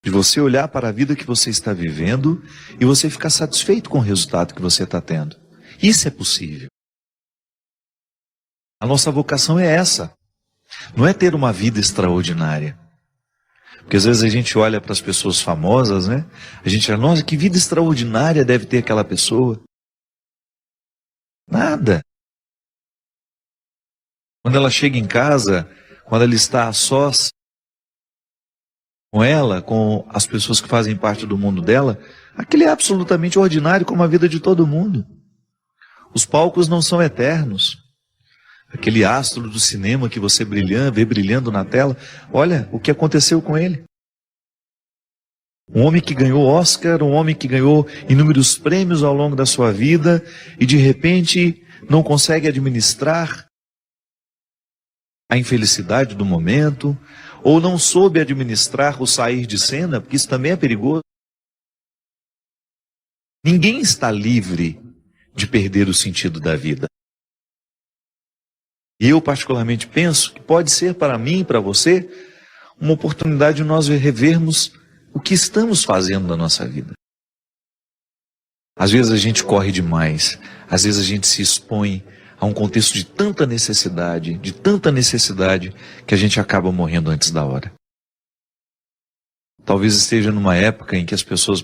De você olhar para a vida que você está vivendo e você ficar satisfeito com o resultado que você está tendo. Isso é possível. A nossa vocação é essa. Não é ter uma vida extraordinária. Porque às vezes a gente olha para as pessoas famosas, né? A gente fala, nossa, que vida extraordinária deve ter aquela pessoa. Nada. Quando ela chega em casa, quando ela está a sós com ela, com as pessoas que fazem parte do mundo dela, aquele é absolutamente ordinário como a vida de todo mundo. Os palcos não são eternos. Aquele astro do cinema que você vê brilhando na tela, olha o que aconteceu com ele. Um homem que ganhou Oscar, um homem que ganhou inúmeros prêmios ao longo da sua vida e de repente não consegue administrar a infelicidade do momento, ou não soube administrar o sair de cena, porque isso também é perigoso. Ninguém está livre de perder o sentido da vida. E eu particularmente penso que pode ser para mim e para você uma oportunidade de nós revermos o que estamos fazendo na nossa vida. Às vezes a gente corre demais, às vezes a gente se expõe a um contexto de tanta necessidade, que a gente acaba morrendo antes da hora. Talvez esteja numa época em que as pessoas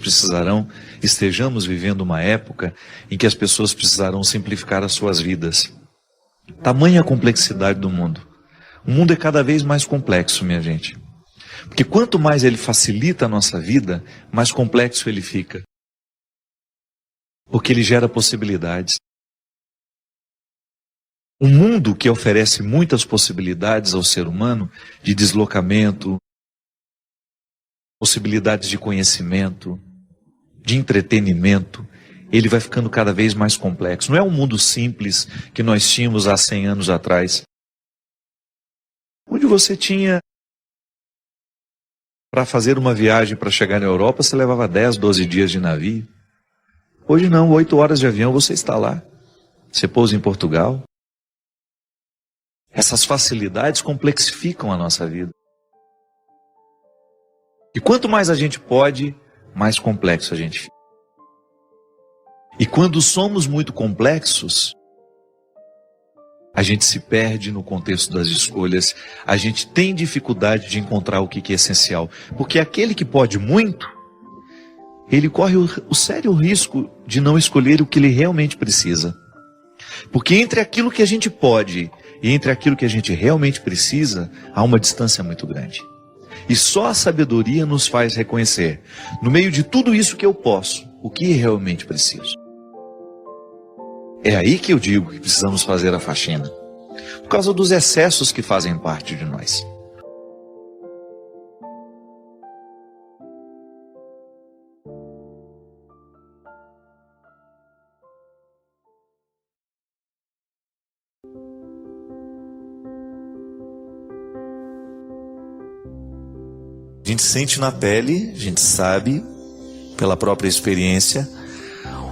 estejamos vivendo uma época em que as pessoas precisarão simplificar as suas vidas. Tamanha a complexidade do mundo. O mundo é cada vez mais complexo, minha gente. Porque quanto mais ele facilita a nossa vida, mais complexo ele fica. Porque ele gera possibilidades. Um mundo que oferece muitas possibilidades ao ser humano, de deslocamento, possibilidades de conhecimento, de entretenimento, ele vai ficando cada vez mais complexo. Não é um mundo simples que nós tínhamos há 100 anos atrás. Onde você tinha, para fazer uma viagem para chegar na Europa, você levava 10, 12 dias de navio. Hoje não, 8 horas de avião você está lá. Você pousa em Portugal. Essas facilidades complexificam a nossa vida. E quanto mais a gente pode, mais complexo a gente fica. E quando somos muito complexos, a gente se perde no contexto das escolhas, a gente tem dificuldade de encontrar o que é essencial. Porque aquele que pode muito, ele corre o sério risco de não escolher o que ele realmente precisa. Porque entre aquilo que a gente pode e entre aquilo que a gente realmente precisa, há uma distância muito grande. E só a sabedoria nos faz reconhecer, no meio de tudo isso que eu posso, o que realmente preciso. É aí que eu digo que precisamos fazer a faxina. Por causa dos excessos que fazem parte de nós. A gente sente na pele, a gente sabe, pela própria experiência,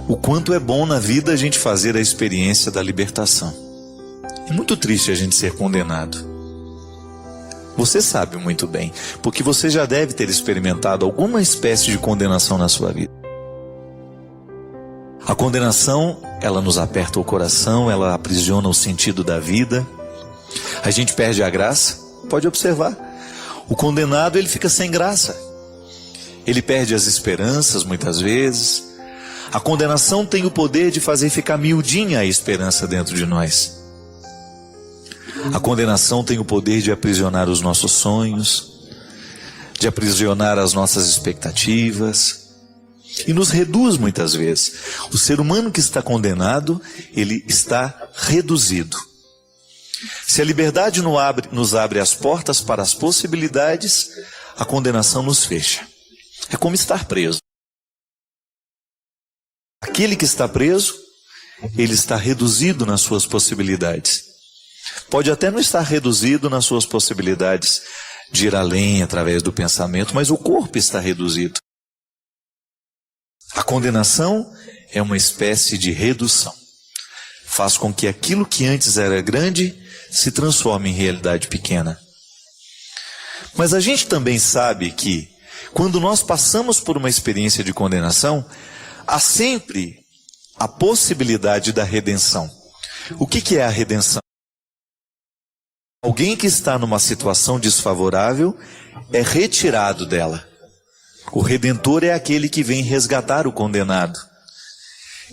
o quanto é bom na vida a gente fazer a experiência da libertação. É muito triste a gente ser condenado. Você sabe muito bem, porque você já deve ter experimentado alguma espécie de condenação na sua vida. A condenação, ela nos aperta o coração, ela aprisiona o sentido da vida. A gente perde a graça. Pode observar. O condenado, ele fica sem graça. Ele perde as esperanças muitas vezes. A condenação tem o poder de fazer ficar miudinha a esperança dentro de nós. A condenação tem o poder de aprisionar os nossos sonhos, de aprisionar as nossas expectativas, e nos reduz muitas vezes. O ser humano que está condenado, ele está reduzido. Se a liberdade nos abre as portas para as possibilidades, a condenação nos fecha. É como estar preso. Aquele que está preso, ele está reduzido nas suas possibilidades. Pode até não estar reduzido nas suas possibilidades de ir além através do pensamento, mas o corpo está reduzido. A condenação é uma espécie de redução. Faz com que aquilo que antes era grande se transforme em realidade pequena. Mas a gente também sabe que, quando nós passamos por uma experiência de condenação, há sempre a possibilidade da redenção. O que é a redenção? Alguém que está numa situação desfavorável é retirado dela. O redentor é aquele que vem resgatar o condenado,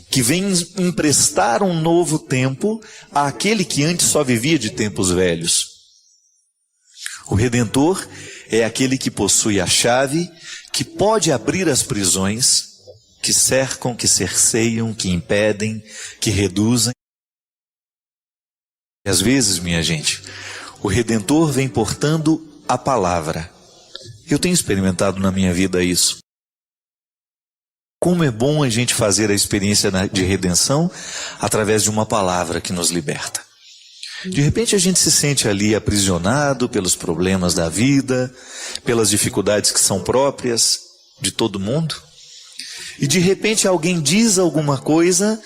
que vem emprestar um novo tempo àquele que antes só vivia de tempos velhos. O redentor é aquele que possui a chave, que pode abrir as prisões, que cercam, que cerceiam, que impedem, que reduzem. E às vezes, minha gente, o Redentor vem portando a palavra. Eu tenho experimentado na minha vida isso. Como é bom a gente fazer a experiência de redenção através de uma palavra que nos liberta. De repente a gente se sente ali aprisionado pelos problemas da vida, pelas dificuldades que são próprias de todo mundo. E de repente alguém diz alguma coisa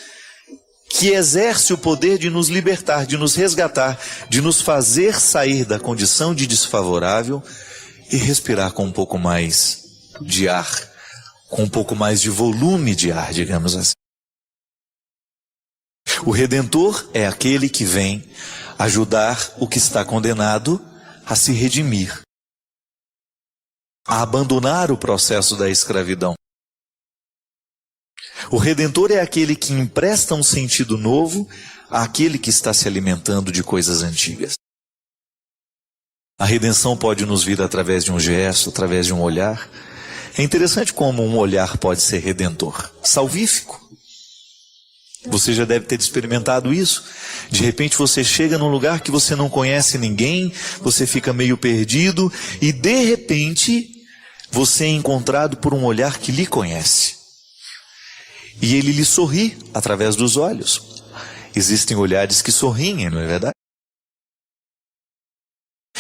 que exerce o poder de nos libertar, de nos resgatar, de nos fazer sair da condição de desfavorável e respirar com um pouco mais de ar, com um pouco mais de volume de ar, digamos assim. O Redentor é aquele que vem ajudar o que está condenado a se redimir, a abandonar o processo da escravidão. O Redentor é aquele que empresta um sentido novo àquele que está se alimentando de coisas antigas. A redenção pode nos vir através de um gesto, através de um olhar. É interessante como um olhar pode ser redentor, salvífico. Você já deve ter experimentado isso. De repente você chega num lugar que você não conhece ninguém, você fica meio perdido e de repente você é encontrado por um olhar que lhe conhece. E ele lhe sorri através dos olhos. Existem olhares que sorriem, não é verdade?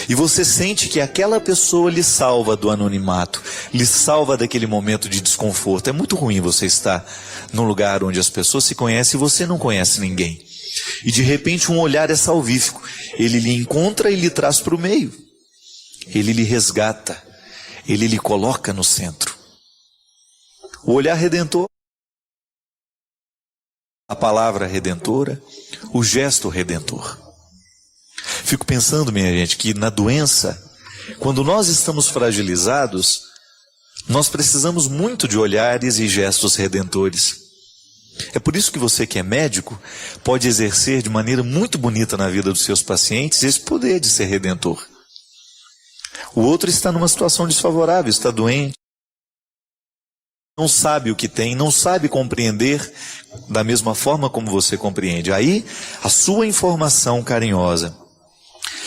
E você sente que aquela pessoa lhe salva do anonimato, lhe salva daquele momento de desconforto. É muito ruim você estar num lugar onde as pessoas se conhecem e você não conhece ninguém. E de repente um olhar é salvífico. Ele lhe encontra e lhe traz para o meio. Ele lhe resgata. Ele lhe coloca no centro. O olhar redentor, a palavra redentora, o gesto redentor. Fico pensando, minha gente, que na doença, quando nós estamos fragilizados, nós precisamos muito de olhares e gestos redentores. É por isso que você que é médico pode exercer de maneira muito bonita na vida dos seus pacientes esse poder de ser redentor. O outro está numa situação desfavorável, está doente, não sabe o que tem, não sabe compreender da mesma forma como você compreende. Aí, a sua informação carinhosa,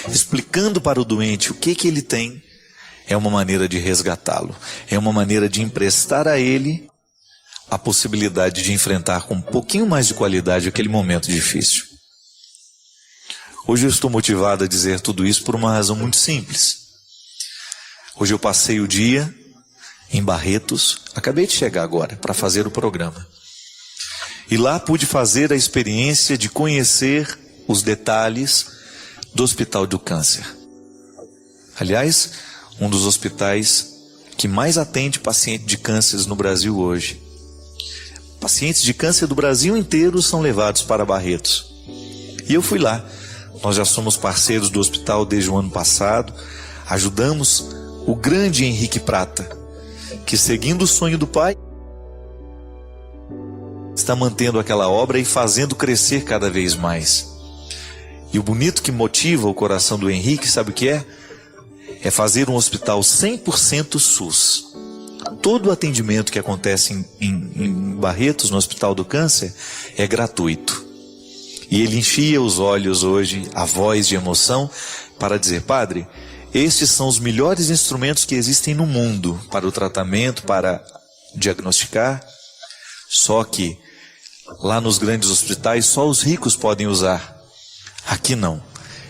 explicando para o doente o que ele tem, é uma maneira de resgatá-lo. É uma maneira de emprestar a ele a possibilidade de enfrentar com um pouquinho mais de qualidade aquele momento difícil. Hoje eu estou motivado a dizer tudo isso por uma razão muito simples. Hoje eu passei o dia em Barretos, acabei de chegar agora para fazer o programa. E lá pude fazer a experiência de conhecer os detalhes do Hospital do Câncer. Aliás, um dos hospitais que mais atende paciente de cânceres no Brasil hoje. Pacientes de câncer do Brasil inteiro são levados para Barretos. E eu fui lá. Nós já somos parceiros do hospital desde o ano passado. Ajudamos o grande Henrique Prata, que seguindo o sonho do pai, está mantendo aquela obra e fazendo crescer cada vez mais. E o bonito que motiva o coração do Henrique, sabe o que é? É fazer um hospital 100% SUS. Todo o atendimento que acontece em Barretos, no Hospital do Câncer, é gratuito. E ele enchia os olhos hoje, a voz de emoção, para dizer: padre, estes são os melhores instrumentos que existem no mundo para o tratamento, para diagnosticar. Só que lá nos grandes hospitais só os ricos podem usar. Aqui não.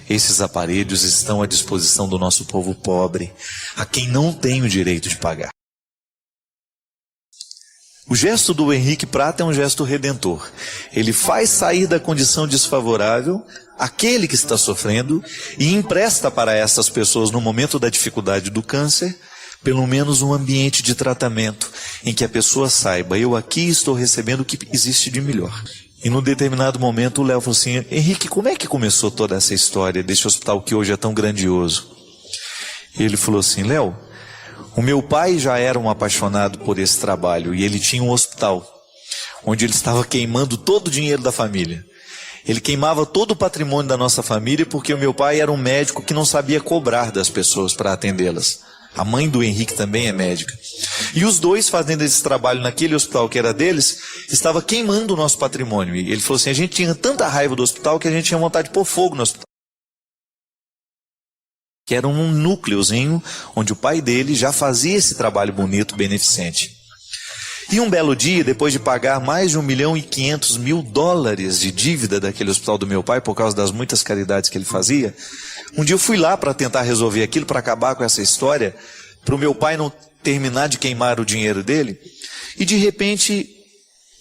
Esses aparelhos estão à disposição do nosso povo pobre, a quem não tem o direito de pagar. O gesto do Henrique Prata é um gesto redentor. Ele faz sair da condição desfavorável aquele que está sofrendo e empresta para essas pessoas, no momento da dificuldade do câncer, pelo menos um ambiente de tratamento em que a pessoa saiba: eu aqui estou recebendo o que existe de melhor. E num determinado momento o Léo falou assim: Henrique, como é que começou toda essa história desse hospital que hoje é tão grandioso? E ele falou assim: Léo, o meu pai já era um apaixonado por esse trabalho e ele tinha um hospital onde ele estava queimando todo o dinheiro da família. Ele queimava todo o patrimônio da nossa família porque o meu pai era um médico que não sabia cobrar das pessoas para atendê-las. A mãe do Henrique também é médica. E os dois, fazendo esse trabalho naquele hospital que era deles, estava queimando o nosso patrimônio. E ele falou assim: a gente tinha tanta raiva do hospital que a gente tinha vontade de pôr fogo no hospital. Que era um núcleozinho onde o pai dele já fazia esse trabalho bonito, beneficente. E um belo dia, depois de pagar mais de $1.500.000 de dívida daquele hospital do meu pai, por causa das muitas caridades que ele fazia, um dia eu fui lá para tentar resolver aquilo, para acabar com essa história, para o meu pai não terminar de queimar o dinheiro dele. E de repente,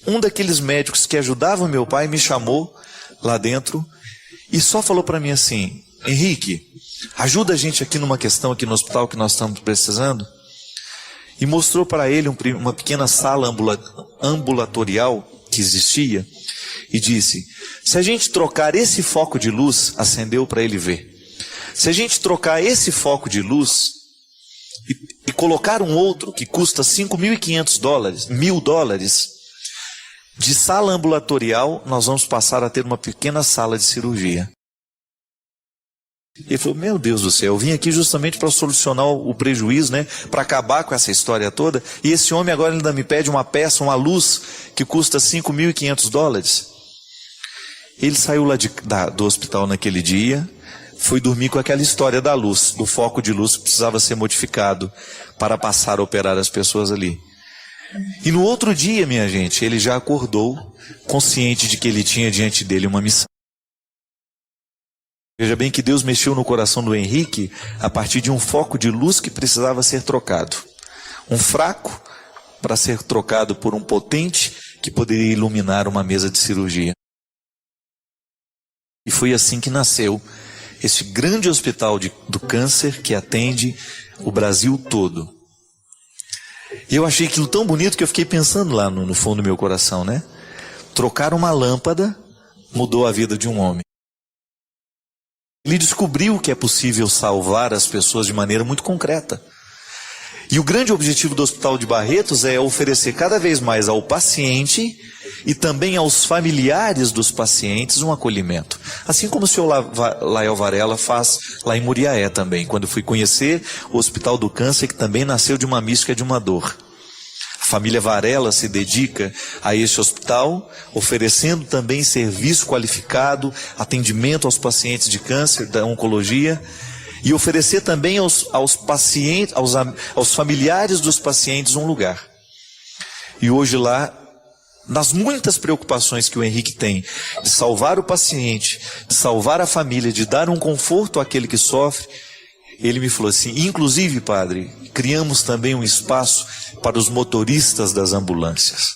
um daqueles médicos que ajudavam meu pai me chamou lá dentro e só falou para mim assim: Henrique, ajuda a gente aqui numa questão aqui no hospital que nós estamos precisando. E mostrou para ele uma pequena sala ambulatorial que existia e disse: se a gente trocar esse foco de luz, acendeu para ele ver, se a gente trocar esse foco de luz e colocar um outro que custa $5.500 de sala ambulatorial, nós vamos passar a ter uma pequena sala de cirurgia. Ele falou: meu Deus do céu, eu vim aqui justamente para solucionar o prejuízo, né? Para acabar com essa história toda. E esse homem agora ainda me pede uma peça, uma luz, que custa $5.500. Ele saiu lá do hospital naquele dia, foi dormir com aquela história da luz, do foco de luz que precisava ser modificado para passar a operar as pessoas ali. E no outro dia, minha gente, ele já acordou, consciente de que ele tinha diante dele uma missão. Veja bem que Deus mexeu no coração do Henrique a partir de um foco de luz que precisava ser trocado. Um fraco para ser trocado por um potente que poderia iluminar uma mesa de cirurgia. E foi assim que nasceu esse grande hospital do câncer que atende o Brasil todo. E eu achei aquilo tão bonito que eu fiquei pensando lá no fundo do meu coração, né? Trocar uma lâmpada mudou a vida de um homem. Ele descobriu que é possível salvar as pessoas de maneira muito concreta. E o grande objetivo do Hospital de Barretos é oferecer cada vez mais ao paciente e também aos familiares dos pacientes um acolhimento. Assim como o senhor Lael Varela faz lá em Muriaé também, quando eu fui conhecer o Hospital do Câncer, que também nasceu de uma mística de uma dor. A família Varela se dedica a esse hospital, oferecendo também serviço qualificado, atendimento aos pacientes de câncer, da oncologia, e oferecer também aos pacientes, aos familiares dos pacientes um lugar. E hoje lá, nas muitas preocupações que o Henrique tem, de salvar o paciente, de salvar a família, de dar um conforto àquele que sofre, ele me falou assim: inclusive, padre, criamos também um espaço para os motoristas das ambulâncias.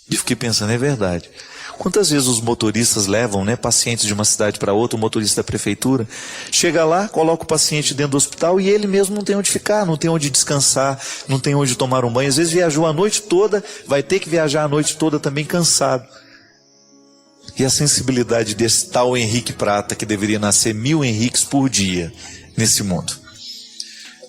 E fiquei pensando, é verdade. Quantas vezes os motoristas levam, pacientes de uma cidade para outra, o motorista da prefeitura, chega lá, coloca o paciente dentro do hospital e ele mesmo não tem onde ficar, não tem onde descansar, não tem onde tomar um banho. Às vezes viajou a noite toda, vai ter que viajar a noite toda também cansado. E a sensibilidade desse tal Henrique Prata, que deveria nascer 1000 Henriques por dia nesse mundo,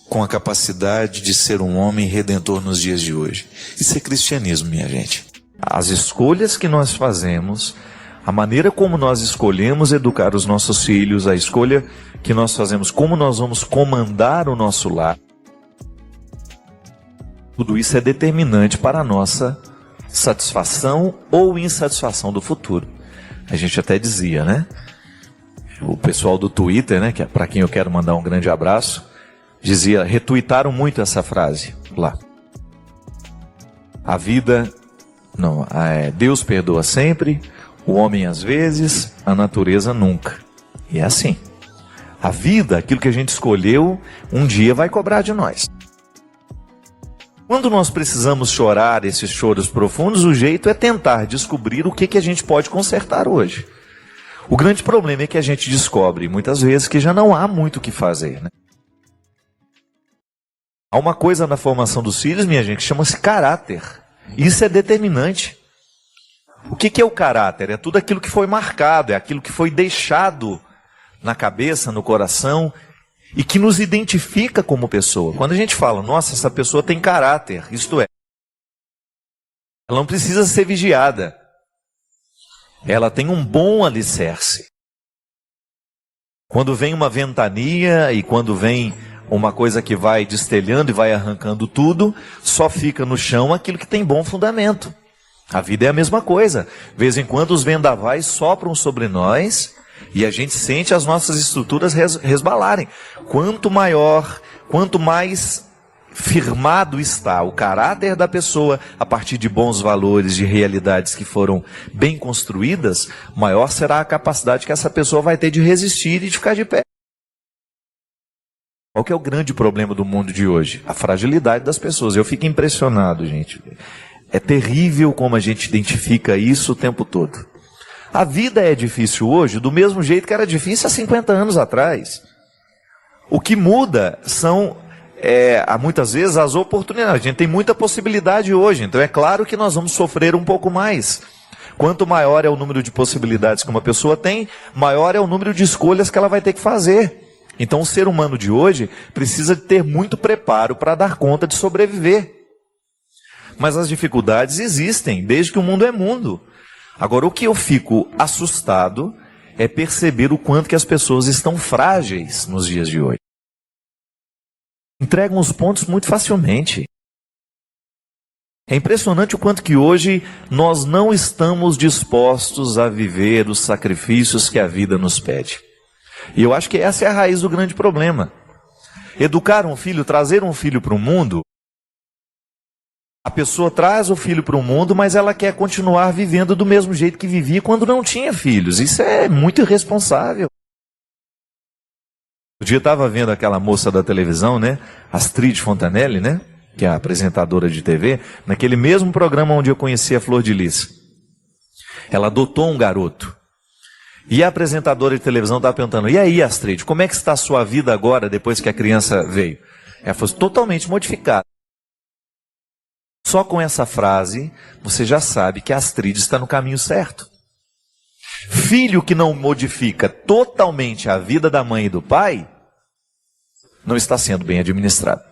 com a capacidade de ser um homem redentor nos dias de hoje. Isso é cristianismo, minha gente. As escolhas que nós fazemos, a maneira como nós escolhemos educar os nossos filhos, a escolha que nós fazemos, como nós vamos comandar o nosso lar, tudo isso é determinante para a nossa satisfação ou insatisfação do futuro. A gente até dizia, né? O pessoal do Twitter, né, que é para quem eu quero mandar um grande abraço, dizia, retuitaram muito essa frase lá. A vida, Deus perdoa sempre, o homem às vezes, a natureza nunca. E é assim. A vida, aquilo que a gente escolheu, um dia vai cobrar de nós. Quando nós precisamos chorar esses choros profundos, o jeito é tentar descobrir o que a gente pode consertar hoje. O grande problema é que a gente descobre, muitas vezes, que já não há muito o que fazer, né? Há uma coisa na formação dos filhos, minha gente, que chama-se caráter. Isso é determinante. O que é o caráter? É tudo aquilo que foi marcado, é aquilo que foi deixado na cabeça, no coração, e que nos identifica como pessoa. Quando a gente fala, nossa, essa pessoa tem caráter, isto é, ela não precisa ser vigiada. Ela tem um bom alicerce. Quando vem uma ventania e quando vem uma coisa que vai destelhando e vai arrancando tudo, só fica no chão aquilo que tem bom fundamento. A vida é a mesma coisa. De vez em quando os vendavais sopram sobre nós e a gente sente as nossas estruturas resbalarem. Quanto maior, quanto mais firmado está o caráter da pessoa a partir de bons valores, de realidades que foram bem construídas, maior será a capacidade que essa pessoa vai ter de resistir e de ficar de pé. Qual que é o grande problema do mundo de hoje? A fragilidade das pessoas. Eu fico impressionado, gente. É terrível como a gente identifica isso o tempo todo. A vida é difícil hoje do mesmo jeito que era difícil há 50 anos atrás. O que muda são, muitas vezes, as oportunidades. A gente tem muita possibilidade hoje, então é claro que nós vamos sofrer um pouco mais. Quanto maior é o número de possibilidades que uma pessoa tem, maior é o número de escolhas que ela vai ter que fazer. Então o ser humano de hoje precisa ter muito preparo para dar conta de sobreviver. Mas as dificuldades existem, desde que o mundo é mundo. Agora, o que eu fico assustado é perceber o quanto que as pessoas estão frágeis nos dias de hoje. Entregam os pontos muito facilmente. É impressionante o quanto que hoje nós não estamos dispostos a viver os sacrifícios que a vida nos pede. E eu acho que essa é a raiz do grande problema. Educar um filho, trazer um filho para o mundo, a pessoa traz o filho para o mundo, mas ela quer continuar vivendo do mesmo jeito que vivia quando não tinha filhos. Isso é muito irresponsável. Um dia eu estava vendo aquela moça da televisão, né? Astrid Fontanelli, né? Que é a apresentadora de TV, naquele mesmo programa onde eu conheci a Flor de Lis. Ela adotou um garoto. E a apresentadora de televisão estava perguntando, e aí, Astrid, como é que está a sua vida agora, depois que a criança veio? Ela falou, totalmente modificada. Só com essa frase, você já sabe que a Astrid está no caminho certo. Filho que não modifica totalmente a vida da mãe e do pai, não está sendo bem administrado.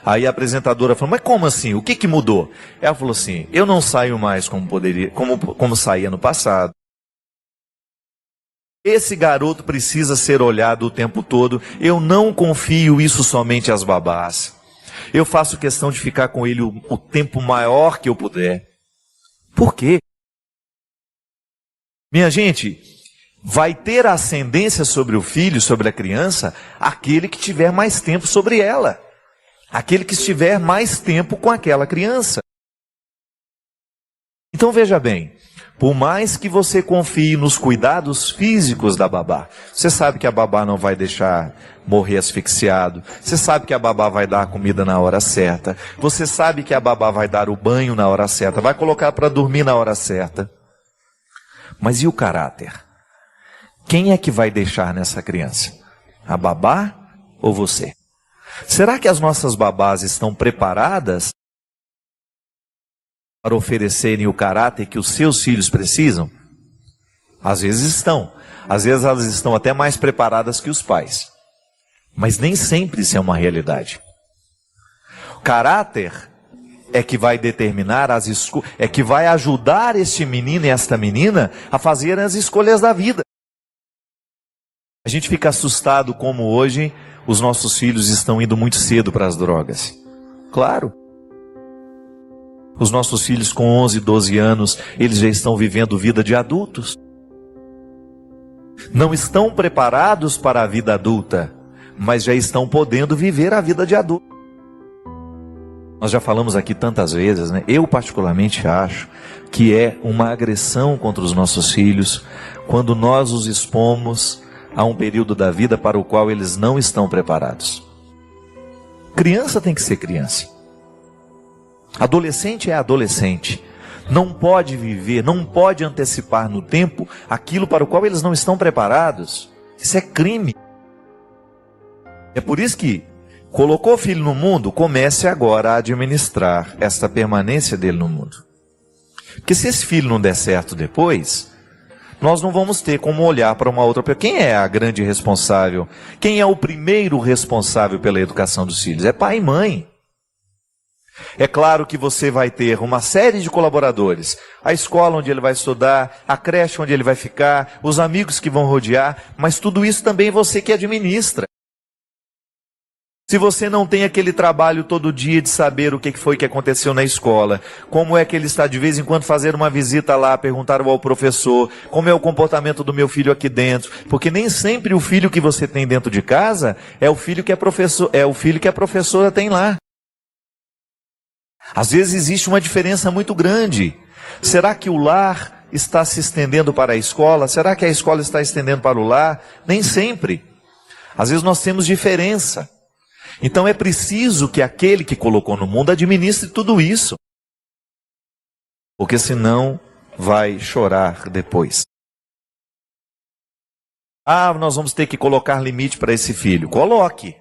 Aí a apresentadora falou, mas como assim? O que mudou? Ela falou assim, eu não saio mais como saía no passado. Esse garoto precisa ser olhado o tempo todo. Eu não confio isso somente às babás. Eu faço questão de ficar com ele o tempo maior que eu puder. Por quê? Minha gente, vai ter ascendência sobre o filho, sobre a criança, aquele que tiver mais tempo sobre ela. Aquele que estiver mais tempo com aquela criança. Então veja bem. Por mais que você confie nos cuidados físicos da babá, você sabe que a babá não vai deixar morrer asfixiado, você sabe que a babá vai dar a comida na hora certa, você sabe que a babá vai dar o banho na hora certa, vai colocar para dormir na hora certa. Mas e o caráter? Quem é que vai deixar nessa criança? A babá ou você? Será que as nossas babás estão preparadas para oferecerem o caráter que os seus filhos precisam? Às vezes estão. Às vezes elas estão até mais preparadas que os pais. Mas nem sempre isso é uma realidade. O caráter é que vai determinar é que vai ajudar este menino e esta menina a fazerem as escolhas da vida. A gente fica assustado como hoje os nossos filhos estão indo muito cedo para as drogas. Claro. Os nossos filhos com 11, 12 anos, eles já estão vivendo vida de adultos. Não estão preparados para a vida adulta, mas já estão podendo viver a vida de adulto. Nós já falamos aqui tantas vezes, né? Eu particularmente acho que é uma agressão contra os nossos filhos quando nós os expomos a um período da vida para o qual eles não estão preparados. Criança tem que ser criança. Adolescente é adolescente. Não pode viver, não pode antecipar no tempo aquilo para o qual eles não estão preparados. Isso é crime. É por isso que colocou o filho no mundo, comece agora a administrar esta permanência dele no mundo. Porque se esse filho não der certo depois, nós não vamos ter como olhar para uma outra pessoa. Quem é a grande responsável? Quem é o primeiro responsável pela educação dos filhos? É pai e mãe. É claro que você vai ter uma série de colaboradores. A escola onde ele vai estudar, a creche onde ele vai ficar, os amigos que vão rodear, mas tudo isso também é você que administra. Se você não tem aquele trabalho todo dia de saber o que foi que aconteceu na escola, como é que ele está de vez em quando fazer uma visita lá, perguntar ao professor, como é o comportamento do meu filho aqui dentro, porque nem sempre o filho que você tem dentro de casa é o filho que a professora tem lá. Às vezes existe uma diferença muito grande. Será que o lar está se estendendo para a escola? Será que a escola está estendendo para o lar? Nem sempre. Às vezes nós temos diferença. Então é preciso que aquele que colocou no mundo administre tudo isso. Porque senão vai chorar depois. Nós vamos ter que colocar limite para esse filho. Coloque.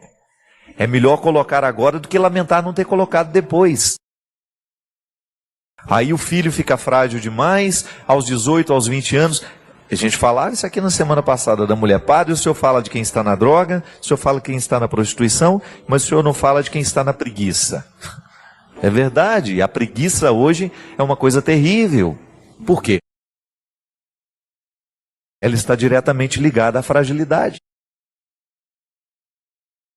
É melhor colocar agora do que lamentar não ter colocado depois. Aí o filho fica frágil demais, aos 18, aos 20 anos. A gente falava isso aqui na semana passada da mulher. Padre, o senhor fala de quem está na droga, o senhor fala de quem está na prostituição, mas o senhor não fala de quem está na preguiça. É verdade, a preguiça hoje é uma coisa terrível. Por quê? Ela está diretamente ligada à fragilidade.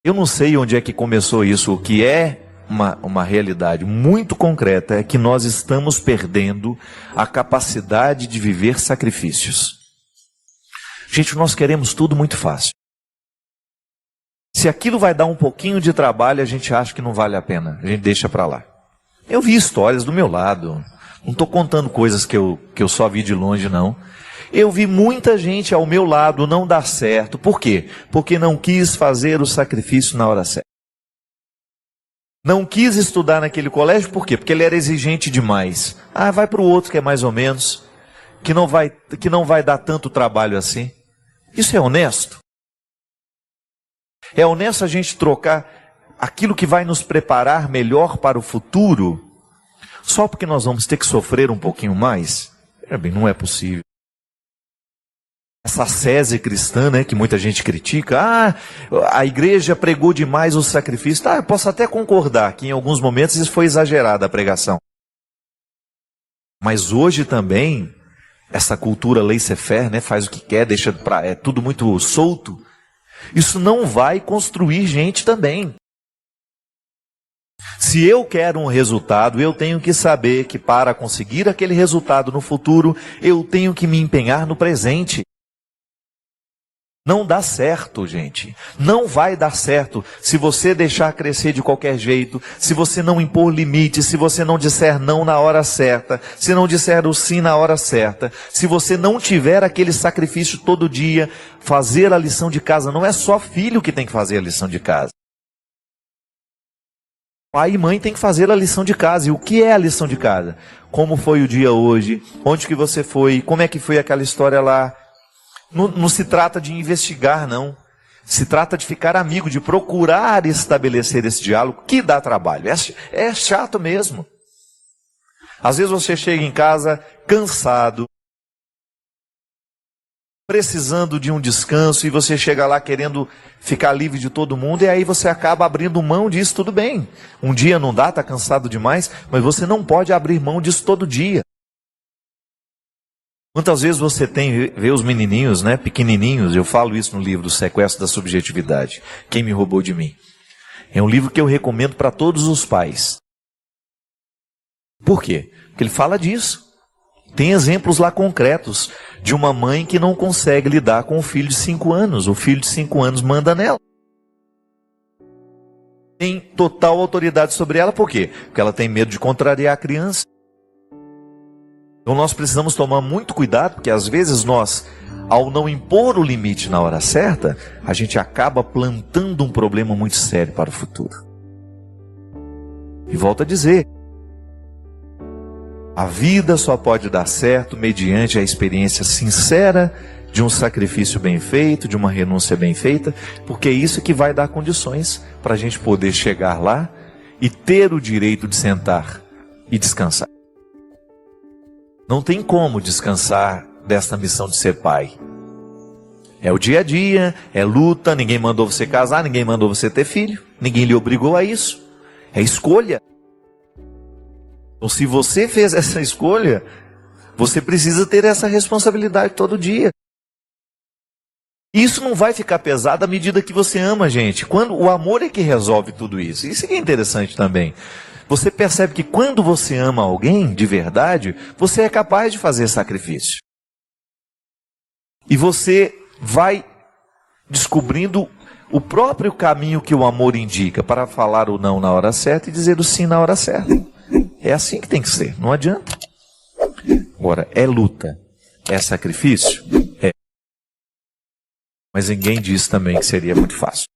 Eu não sei onde é que começou isso, o que é uma realidade muito concreta é que nós estamos perdendo a capacidade de viver sacrifícios. Gente, nós queremos tudo muito fácil. Se aquilo vai dar um pouquinho de trabalho, a gente acha que não vale a pena, a gente deixa para lá. Eu vi histórias do meu lado, não estou contando coisas que eu só vi de longe, não. Eu vi muita gente ao meu lado não dar certo. Por quê? Porque não quis fazer o sacrifício na hora certa. Não quis estudar naquele colégio, por quê? Porque ele era exigente demais. Vai para o outro que é mais ou menos, que não vai dar tanto trabalho assim. Isso é honesto? É honesto a gente trocar aquilo que vai nos preparar melhor para o futuro, só porque nós vamos ter que sofrer um pouquinho mais? Não é possível. Essa ascese cristã, né, que muita gente critica, a igreja pregou demais o sacrifício. Eu posso até concordar que em alguns momentos isso foi exagerada a pregação. Mas hoje também, essa cultura laissez-faire, né, faz o que quer, é tudo muito solto. Isso não vai construir gente também. Se eu quero um resultado, eu tenho que saber que para conseguir aquele resultado no futuro, eu tenho que me empenhar no presente. Não dá certo, gente. Não vai dar certo se você deixar crescer de qualquer jeito, se você não impor limites, se você não disser não na hora certa, se não disser o sim na hora certa, se você não tiver aquele sacrifício todo dia, fazer a lição de casa. Não é só filho que tem que fazer a lição de casa. Pai e mãe tem que fazer a lição de casa. E o que é a lição de casa? Como foi o dia hoje? Onde que você foi? Como é que foi aquela história lá? Não se trata de investigar, não. Se trata de ficar amigo, de procurar estabelecer esse diálogo, que dá trabalho. É chato mesmo. Às vezes você chega em casa cansado, precisando de um descanso, e você chega lá querendo ficar livre de todo mundo, e aí você acaba abrindo mão disso, tudo bem. Um dia não dá, está cansado demais, mas você não pode abrir mão disso todo dia. Quantas vezes você vê os menininhos, né, pequenininhos, eu falo isso no livro do Sequestro da Subjetividade, Quem Me Roubou de Mim. É um livro que eu recomendo para todos os pais. Por quê? Porque ele fala disso. Tem exemplos lá concretos de uma mãe que não consegue lidar com o filho de 5 anos. O filho de 5 anos manda nela. Tem total autoridade sobre ela, por quê? Porque ela tem medo de contrariar a criança. Então nós precisamos tomar muito cuidado, porque às vezes nós, ao não impor o limite na hora certa, a gente acaba plantando um problema muito sério para o futuro. E volto a dizer, a vida só pode dar certo mediante a experiência sincera de um sacrifício bem feito, de uma renúncia bem feita, porque é isso que vai dar condições para a gente poder chegar lá e ter o direito de sentar e descansar. Não tem como descansar desta missão de ser pai. É o dia a dia, é luta, ninguém mandou você casar, ninguém mandou você ter filho, ninguém lhe obrigou a isso. É escolha. Então, se você fez essa escolha, você precisa ter essa responsabilidade todo dia. Isso não vai ficar pesado à medida que você ama, gente. Quando o amor é que resolve tudo isso. Isso que é interessante também. Você percebe que quando você ama alguém de verdade, você é capaz de fazer sacrifício. E você vai descobrindo o próprio caminho que o amor indica para falar o não na hora certa e dizer o sim na hora certa. É assim que tem que ser, não adianta. Agora, é luta, é sacrifício? É. Mas ninguém diz também que seria muito fácil.